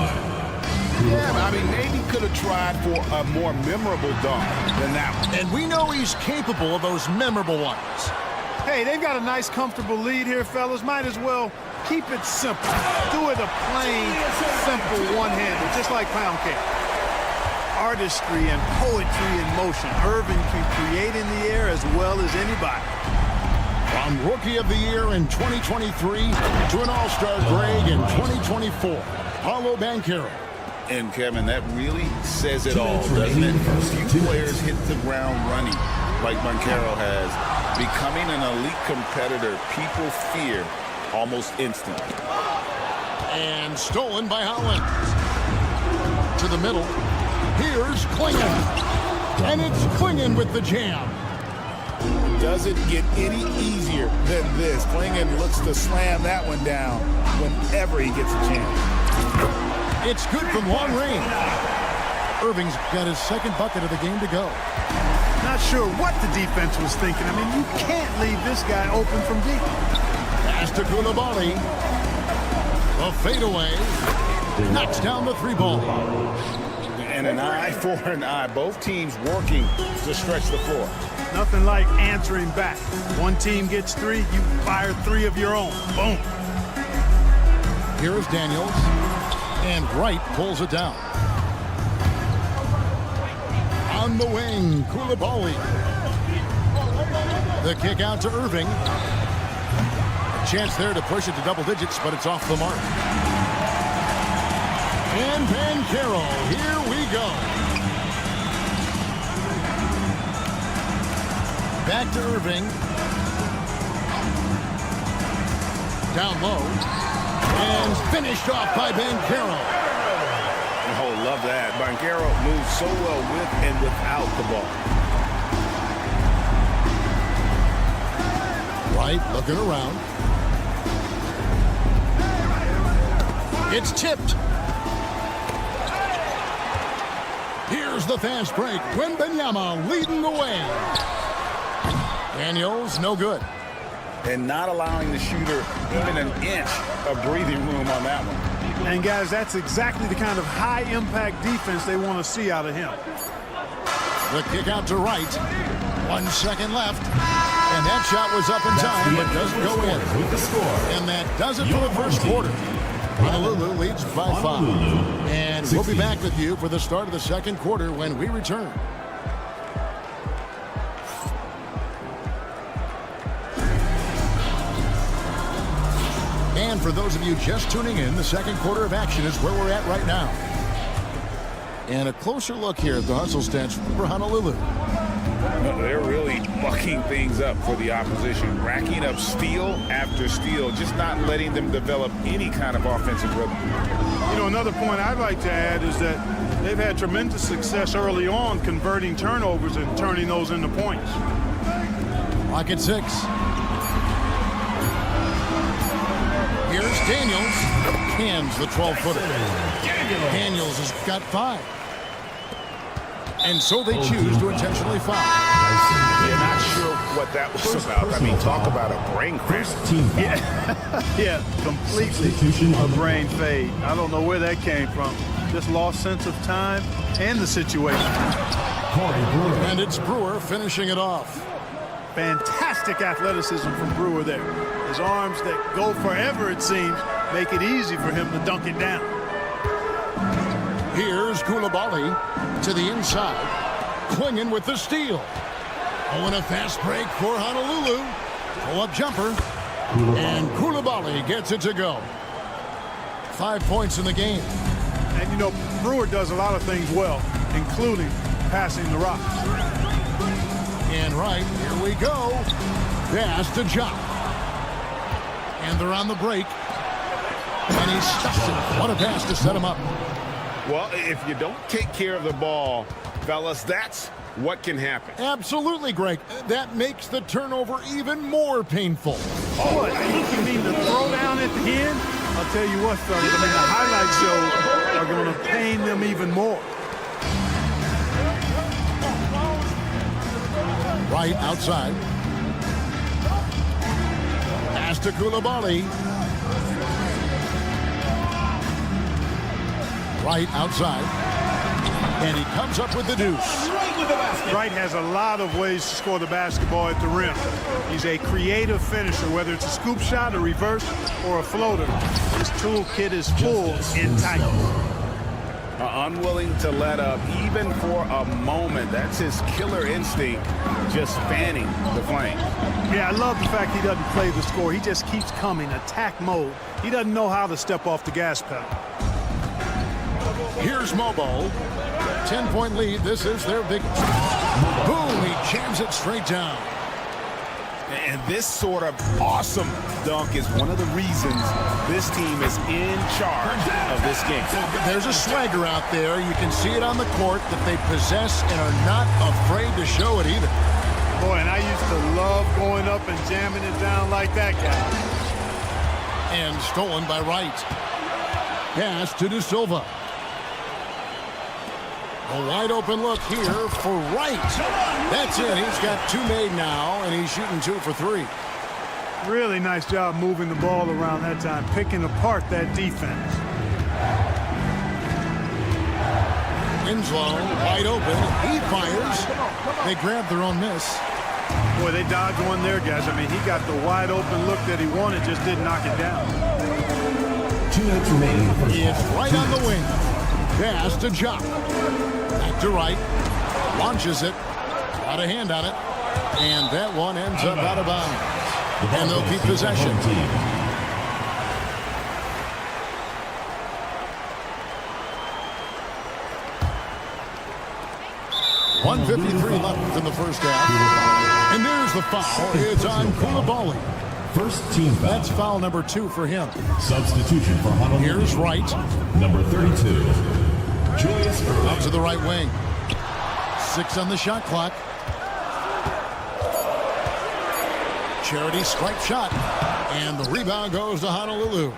Yeah, I mean, maybe could have tried for a more memorable dunk than that one. And we know he's capable of those memorable ones. Hey, they've got a nice, comfortable lead here, fellas. Might as well keep it simple. Do it a plain, simple one-hander, just like pound cake. Artistry and poetry in motion. Irving can create in the air as well as anybody. From Rookie of the Year in 2023 to an All-Star Greg in 2024, Paolo Banchero. And, Kevin, that really says it all, doesn't it? Few players hit the ground running like Banchero has. Becoming an elite competitor, people fear almost instantly. And stolen by Hollins. To the middle. Here's Clingan. And it's Clingan with the jam. Doesn't get any easier than this. Clingan looks to slam that one down whenever he gets a chance. It's good from long range. Irving's got his second bucket of the game to go. Not sure what the defense was thinking. I mean, you can't leave this guy open from deep. Pass to Koulibaly. A fadeaway. Knocks down the 3-ball. And an eye for an eye. Both teams working to stretch the floor. Nothing like answering back. One team gets 3, you fire 3 of your own. Boom. Here is Daniels. And Wright pulls it down. On the wing, Koulibaly. The kick out to Irving. chance there to push it to double digits, but it's off the mark. And Banchero, here we go. Back to Irving. Down low. And finished off by Banchero. Oh, love that. Banchero moves so well with and without the ball. Right, looking around. It's tipped. Here's the fast break. Wembanyama leading the way. Daniels, no good. And not allowing the shooter even an inch of breathing room on that one. And, guys, that's exactly the kind of high-impact defense they want to see out of him. The kick out to right. 1 second left. And that shot was up in time, but doesn't go in. And that does it for the first quarter. Honolulu leads by 5. And we'll be back with you for the start of the second quarter when we return. And for those of you just tuning in, the second quarter of action is where we're at right now. And a closer look here at the hustle stance for Honolulu. They're really bucking things up for the opposition, racking up steal after steal, just not letting them develop any kind of offensive rhythm. You know, another point I'd like to add is that they've had tremendous success early on converting turnovers and turning those into points. Lock at 6. Here's Daniels. Hands the 12-footer. Daniels has got 5. And so they choose to intentionally foul. Yeah, not sure what that was about. I mean, talk about a brain cramp. Yeah, completely a brain fade. I don't know where that came from. Just lost sense of time and the situation. And it's Brewer finishing it off. Fantastic athleticism from Brewer there. His arms that go forever, it seems, make it easy for him to dunk it down. Here's Koulibaly to the inside. Clinging with the steal. Oh, and a fast break for Honolulu. Pull-up jumper. And Koulibaly gets it to go. 5 points in the game. And, you know, Brewer does a lot of things well, including passing the rock. And right, here we go. Pass to Jock. And they're on the break. And he stuffs it. What a pass to set him up. Well, if you don't take care of the ball, fellas, that's what can happen. Absolutely, Greg. That makes the turnover even more painful. Oh, you mean the throwdown at the end? I'll tell you what, fellas, I mean, the highlight shows are going to pain them even more. Right outside. Pass to Koulibaly. Right outside. And he comes up with the deuce. Wright has a lot of ways to score the basketball at the rim. He's a creative finisher, whether it's a scoop shot, a reverse, or a floater. His toolkit is full and tight. Unwilling to let up even for a moment. That's his killer instinct, just fanning the flame. Yeah, I love the fact he doesn't play the score. He just keeps coming, attack mode. He doesn't know how to step off the gas pedal. Here's Mobo. 10-point lead. This is their biggest. Boom, he jams it straight down. And this sort of awesome dunk is one of the reasons this team is in charge of this game. There's a swagger out there. You can see it on the court that they possess and are not afraid to show it either. Boy, and I used to love going up and jamming it down like that guy. And stolen by Wright. Pass to De Silva. A wide open look here for Wright. That's it. He's got 2 made now, and he's shooting 2 for 3. Really nice job moving the ball around that time, picking apart that defense. Winslow wide open. He fires. They grab their own miss. Boy, they dodged one there, guys. I mean, he got the wide open look that he wanted, just didn't knock it down. 2 minutes remaining. It's right on the wing. Pass to Jock. Back to Wright. Launches it. Got a hand on it. And that one ends up out of bounds. And they'll keep possession. 1:53 left in the first half. And there's the foul. It's on Koulibaly. First team foul. That's foul number 2 for him. Substitution for Honolulu. Here's Wright. Number 32. Julius Erving. Out to the right wing. 6 on the shot clock. Charity stripe shot. And the rebound goes to Honolulu.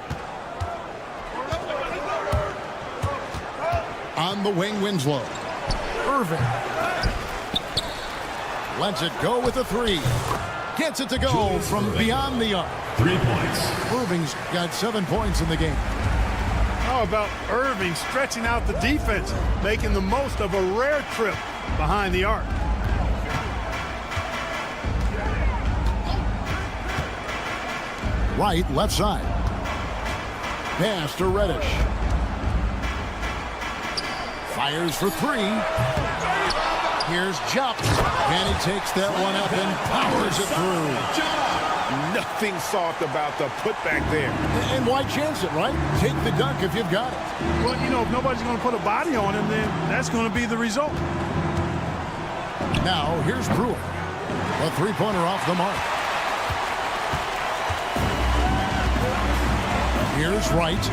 On the wing, Winslow. Irving. Lets it go with a 3. Gets it to go from beyond the arc. 3 points. Irving's got 7 points in the game. How about Irving stretching out the defense, making the most of a rare trip behind the arc? Right, left side. Pass to Reddish. Fires for 3. Here's Jupp. And he takes that one up and powers it through. Nothing soft about the putback there. And why chance it, right? Take the dunk if you've got it. Well, you know, if nobody's going to put a body on him, then that's going to be the result. Now, here's Brewer. A 3-pointer off the mark. Here's Wright.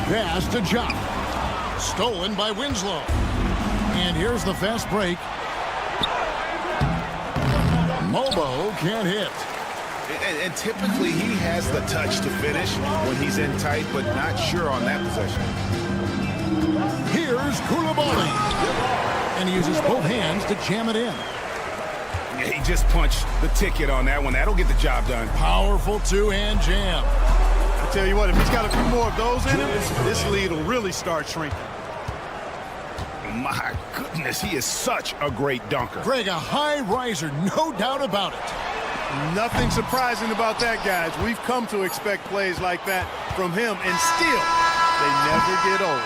Pass to Jupp. Stolen by Winslow. And here's the fast break. Mobo can't hit. And typically he has the touch to finish when he's in tight, but not sure on that possession. Here's Koulibaly. And he uses both hands to jam it in. Yeah, he just punched the ticket on that one. That'll get the job done. Powerful 2-hand jam. I tell you what, if he's got a few more of those in him, this lead will really start shrinking. My goodness, he is such a great dunker. Greg, a high riser, no doubt about it. Nothing surprising about that, guys. We've come to expect plays like that from him, and still, they never get old.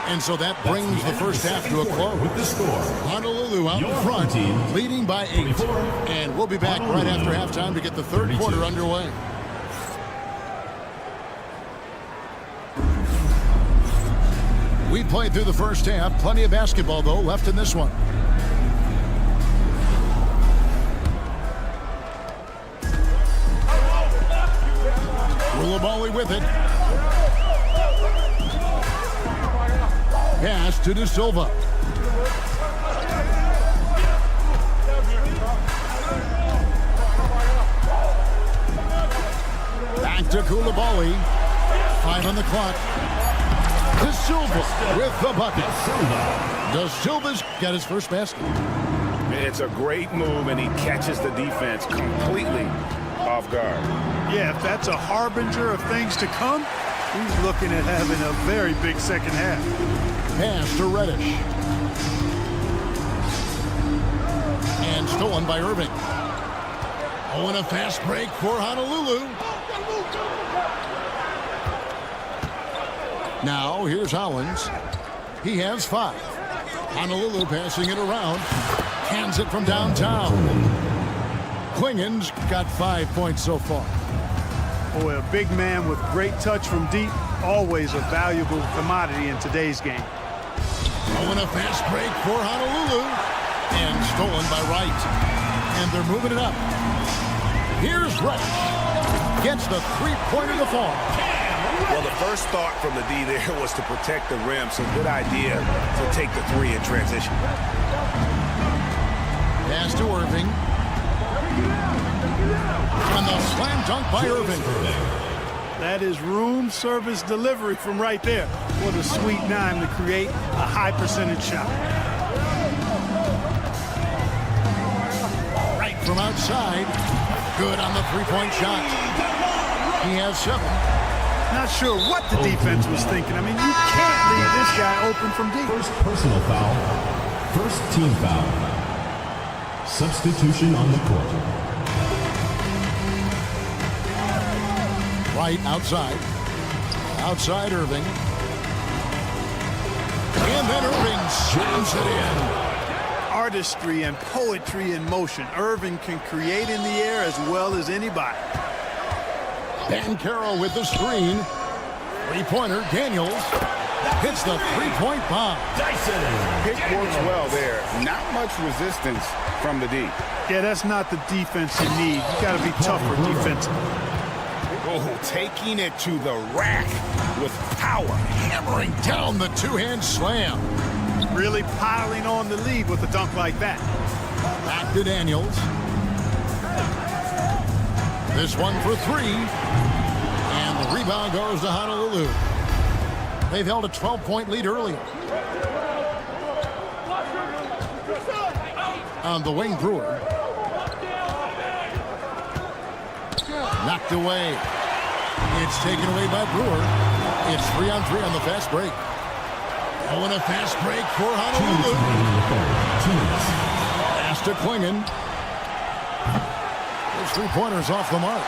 And so that brings the first half to a close. With the score. Honolulu out in front, leading by 8. And we'll be back right after halftime to get the third quarter underway. We played through the first half. Plenty of basketball, though, left in this one. Koulibaly with it. Pass to De Silva. Back to Koulibaly. 5 on the clock. De Silva with the bucket. De Silva's got his first basket. It's a great move, and he catches the defense completely off guard. Yeah, if that's a harbinger of things to come, he's looking at having a very big second half. Pass to Reddish. And stolen by Irving. Oh, and a fast break for Honolulu. Now, here's Hollins. He has 5. Honolulu passing it around. Hands it from downtown. Klingen's got 5 points so far. Boy, a big man with great touch from deep, always a valuable commodity in today's game. Oh, and a fast break for Honolulu. And stolen by Wright. And they're moving it up. Here's Reddish. Gets the 3-pointer to fall. Well, the first thought from the D there was to protect the rim, so good idea to take the 3 in transition. Pass to Irving. And the slam dunk by Irving. That is room service delivery from right there. What a sweet dime to create a high percentage shot. Right from outside. Good on the 3-point shot. He has 7. Not sure what the defense was thinking. I mean, you can't leave this guy open from deep. First personal foul. First team foul. Substitution on the court. Right outside. Outside Irving. And then Irving slams it in. Are artistry and poetry in motion. Irving can create in the air as well as anybody. Banchero with the screen. Three-pointer, Daniels hits the three-point bomb. Pick works well there. Not much resistance from the D. Yeah, that's not the defense you need. You got to be tougher defensively. Oh, taking it to the rack with power. Hammering down the two-hand slam. Really piling on the lead with a dunk like that. Back to Daniels. This one for three. And the rebound goes to Honolulu. They've held a 12-point lead earlier. On the wing, Brewer. Knocked away. It's taken away by Brewer. It's 3-on-3 on the fast break. Oh, and a fast break for Honolulu. Pass to Klingon. Those three-pointers off the mark.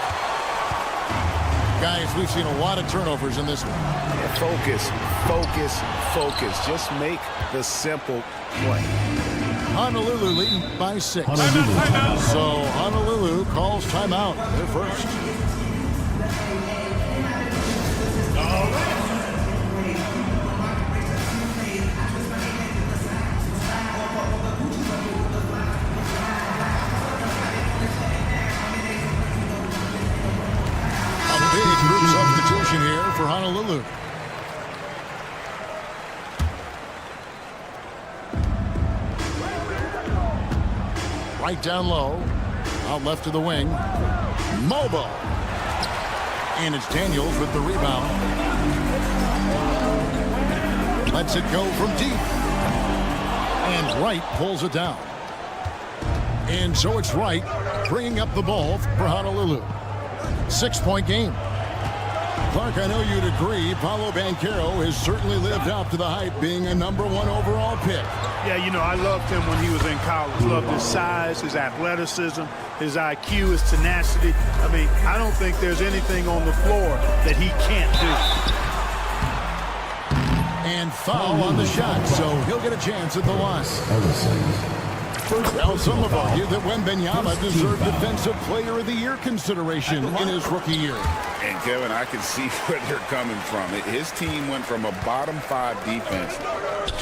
Guys, we've seen a lot of turnovers in this one. Yeah, focus, focus, focus. Just make the simple play. Honolulu leading by 6. So Honolulu calls timeout. They're first. A big group substitution here for Honolulu. Right down low. Out left to the wing. Mobile. And it's Daniels with the rebound. Lets it go from deep. And Wright pulls it down. And so it's Wright bringing up the ball for Honolulu. 6-point game. Clark, I know you'd agree, Paolo Banchero has certainly lived up to the hype, being a #1 overall pick. Yeah, you know, I loved him when he was in college. Loved his size, his athleticism, his IQ, his tenacity. I mean, I don't think there's anything on the floor that he can't do. And foul on the shot, so he'll get a chance at the loss. Now, some have argued that Wembanyama deserved Defensive Player of the Year consideration in his rookie year. And Kevin, I can see where they're coming from. His team went from a bottom 5 defense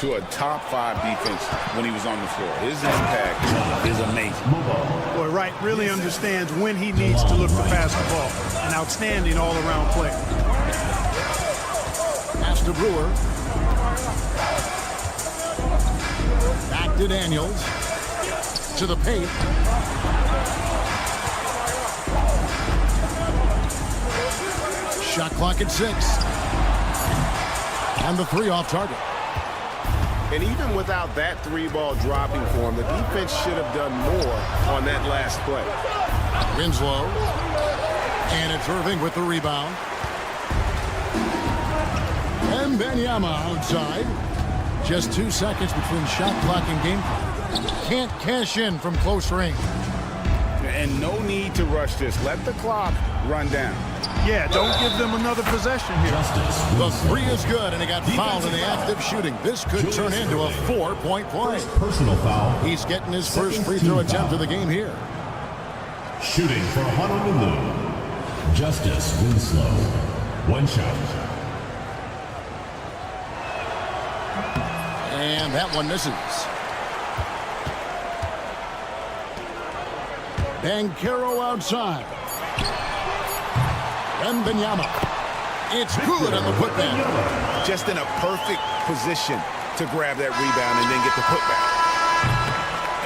to a top 5 defense when he was on the floor. His impact is amazing. Boy, Wright really understands when he needs to look to pass the ball. An outstanding all-around player. Pass to Brewer. Back to Daniels. To the paint. Shot clock at 6. And the 3 off target. And even without that 3-ball dropping for him, the defense should have done more on that last play. Winslow. And it's Irving with the rebound. And Wembanyama outside. Just 2 seconds between shot clock and game clock. Can't cash in from close range. And no need to rush this. Let the clock run down. Yeah, don't give them another possession here. The 3 is good, and he got fouled in the act of shooting. This could turn into a 4-point play. Personal foul. He's getting his first free throw attempt of the game here. Shooting for Honolulu. Justice Winslow. 1 shot. And that one misses. Banchero outside. Wembanyama. It's good on the putback. Just in a perfect position to grab that rebound and then get the putback.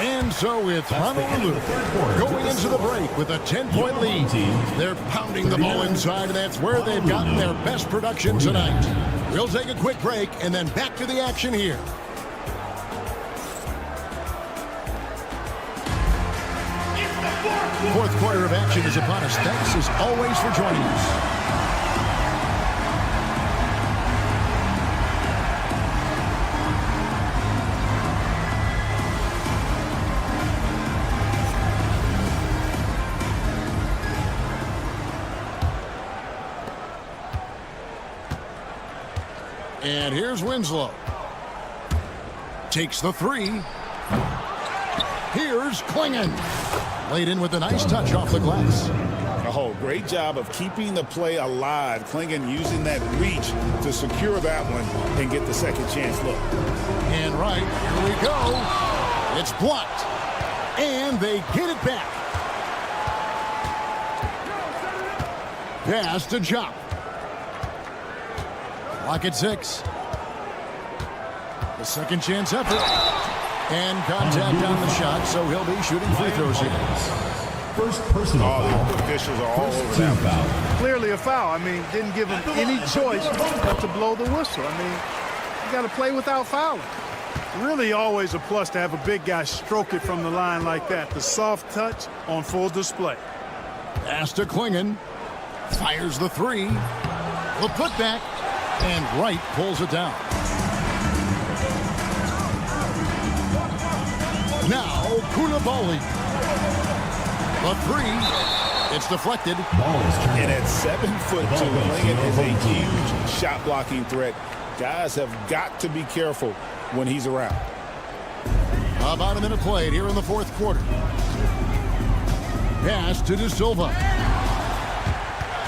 And so with Honolulu going into the break with a 10-point lead. They're pounding the ball inside, and that's where they've gotten their best production tonight. We'll take a quick break and then back to the action here. Fourth quarter of action is upon us. Thanks as always for joining us. And here's Winslow. Takes the 3. Here's Klingon. Laid in with a nice touch off the glass. Oh, great job of keeping the play alive. Klingon using that reach to secure that one and get the second chance look. And right, here we go. It's blocked. And they get it back. Pass to Jock. Lock at 6. The second chance effort. And contact on the shot, so he'll be shooting free throws here. First personal foul. The officials are all over Team that. foul. Clearly a foul. I mean, didn't give him any choice but to blow the whistle. I mean, you got to play without fouling. Really always a plus to have a big guy stroke it from the line like that. The soft touch on full display. Pass to Klingon. Fires the 3. The putback. And Wright pulls it down. Now, Koulibaly. The 3. It's deflected. Ball is turned. And at 7'2", Klingon is a huge shot blocking threat. Guys have got to be careful when he's around. About a minute played here in the fourth quarter. Pass to De Silva.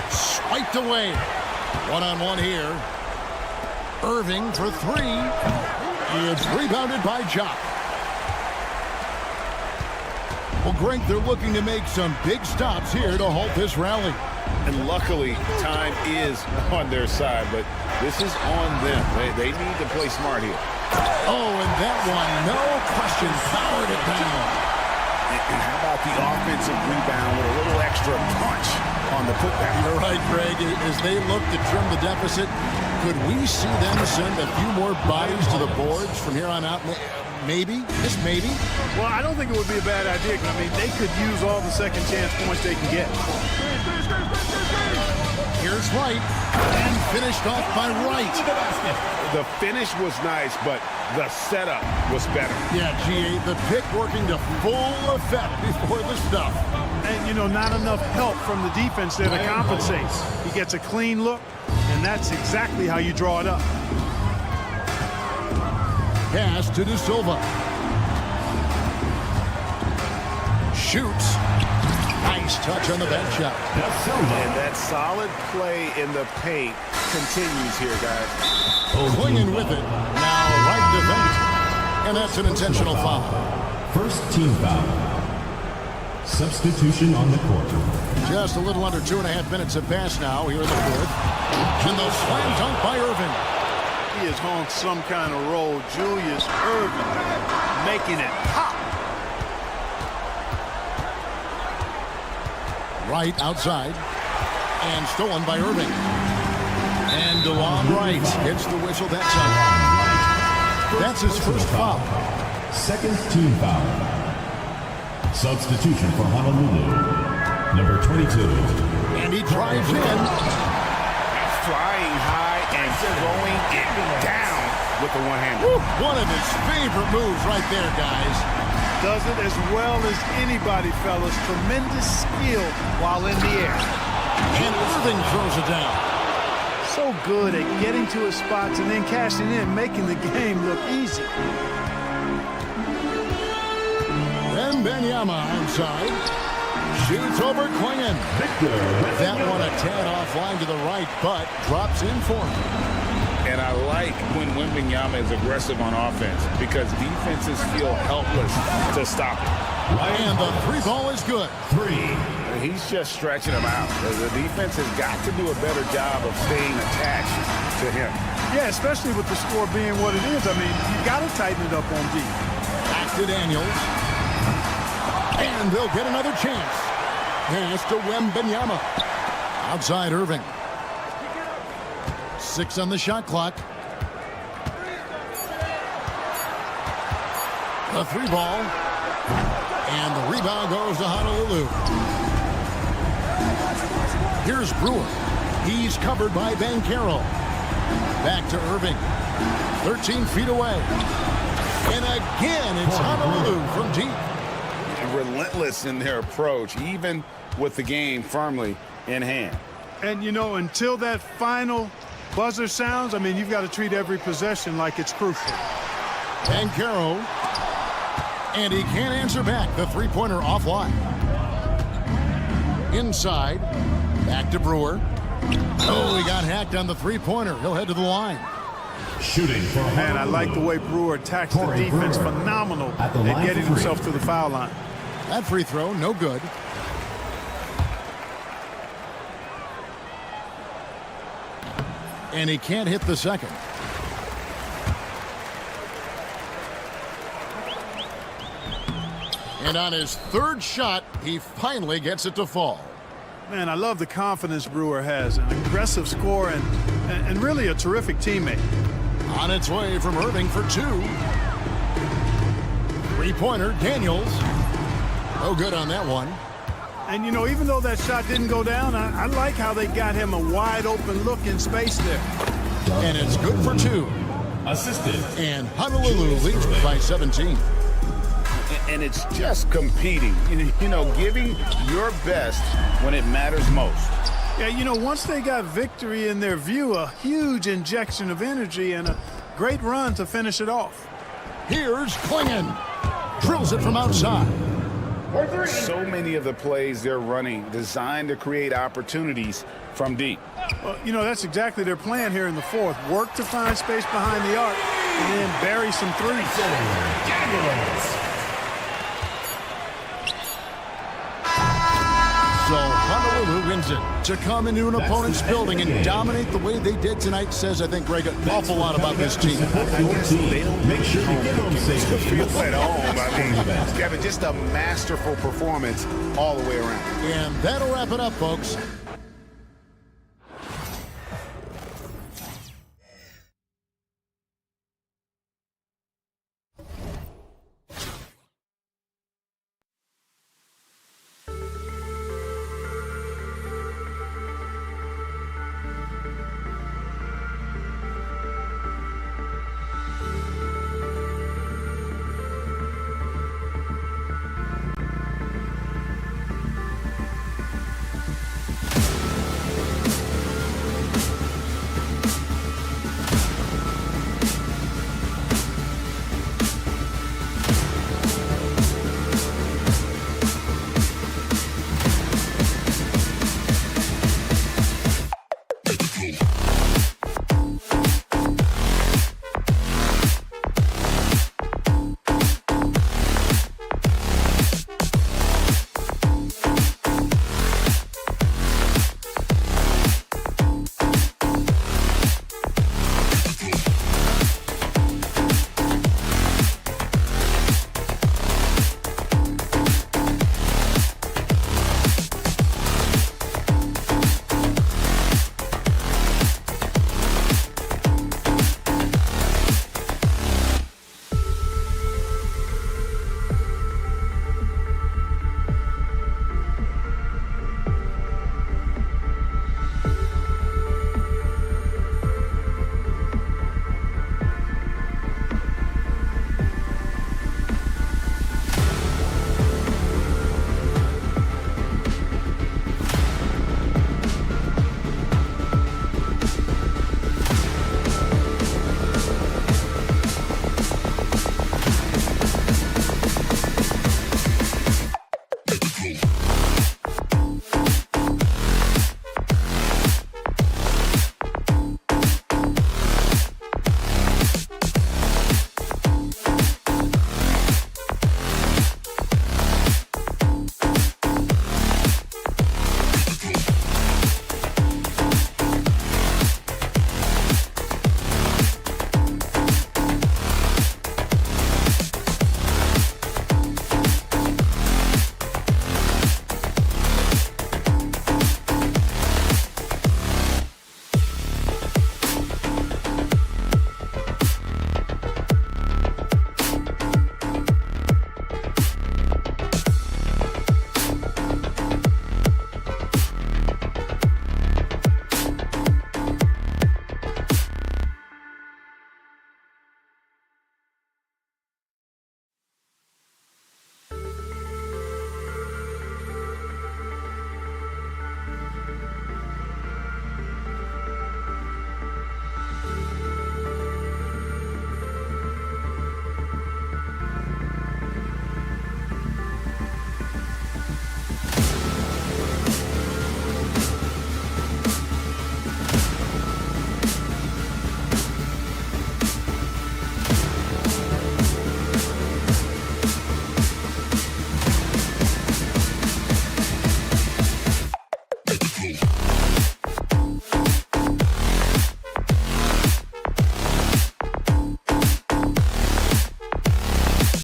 Swiped away. One-on-one here. Irving for 3. It's rebounded by Jock. Well, Greg, they're looking to make some big stops here to halt this rally. And luckily, time is on their side, but this is on them. They need to play smart here. Oh, and that one, no question, powered it down. And how about the offensive rebound with a little extra punch on the putback? You're right, Greg. As they look to trim the deficit, could we see them send a few more bodies to the boards from here on out? Maybe, just maybe. Well, I don't think it would be a bad idea. I mean, they could use all the second chance points they can get. Here's Wright, and finished off by Wright. The finish was nice, but the setup was better. Yeah, G.A., the pick working to full effect before the stuff. And, you know, not enough help from the defense there to compensate. He gets a clean look, and that's exactly how you draw it up. Pass to De Silva. Shoots. Nice touch on the back shot. And that solid play in the paint continues here, guys. Klingon with it. Now right defense. And that's an intentional foul. First team foul. Substitution on the court. Just a little under 2.5 minutes have passed now here in the fourth. And the slam dunk by Irving. He is on some kind of roll. Julius Irving making it pop. Right outside. And stolen by Irving. And DeLon Wright hits the whistle that time. That's his first foul. Second team foul. Substitution for Honolulu. Number 22. And he drives in. Flying high and throwing it down with the one-hander. One of his favorite moves right there, guys. Does it as well as anybody, fellas. Tremendous skill while in the air. And Irving throws it down. So good at getting to his spots and then cashing in, making the game look easy. Then Benyama onside. Shoots over Klingon. That one a tad offline to the right, but drops in for him. And I like when Wembanyama is aggressive on offense because defenses feel helpless to stop it. And the 3 ball is good. 3. He's just stretching them out. The defense has got to do a better job of staying attached to him. Yeah, especially with the score being what it is. I mean, you got to tighten it up on D. Back to Daniels. And they'll get another chance. Pass to Wembanyama. Outside Irving. 6 on the shot clock. The 3 ball. And the rebound goes to Honolulu. Here's Brewer. He's covered by Banchero. Back to Irving. 13 feet away. And again, it's Honolulu from deep. Relentless in their approach, even with the game firmly in hand. And, you know, until that final buzzer sounds, I mean, you've got to treat every possession like it's crucial. Banchero And he can't answer back. The three-pointer offline. Inside. Back to Brewer. Oh, he got hacked on the three-pointer. He'll head to the line. Shooting for Man, I like the way Brewer attacks the defense. Phenomenal at getting himself to the foul line. That free throw, no good. And he can't hit the second. And on his third shot, he finally gets it to fall. Man, I love the confidence Brewer has. An aggressive scorer and really a terrific teammate. On its way from Irving for two. Three-pointer, Daniels. No good on that one. And, you know, even though that shot didn't go down, I like how they got him a wide-open look in space there. And it's good for two. assisted. And Honolulu leads by 17. And it's just competing, you know, giving your best when it matters most. Yeah, you know, once they got victory in their view, a huge injection of energy and a great run to finish it off. Here's Klingon. Drills it from outside. So many of the plays they're running designed to create opportunities from deep. Well, you know, that's exactly their plan here in the fourth. Work to find space behind the arc and then bury some threes. So Honolulu wins it. To come into an opponent's building and dominate the way they did tonight says, I think, Greg, an awful lot about this team. Make sure to get home safe. Feel at home. I mean, Kevin, just a masterful performance all the way around. And that'll wrap it up, folks.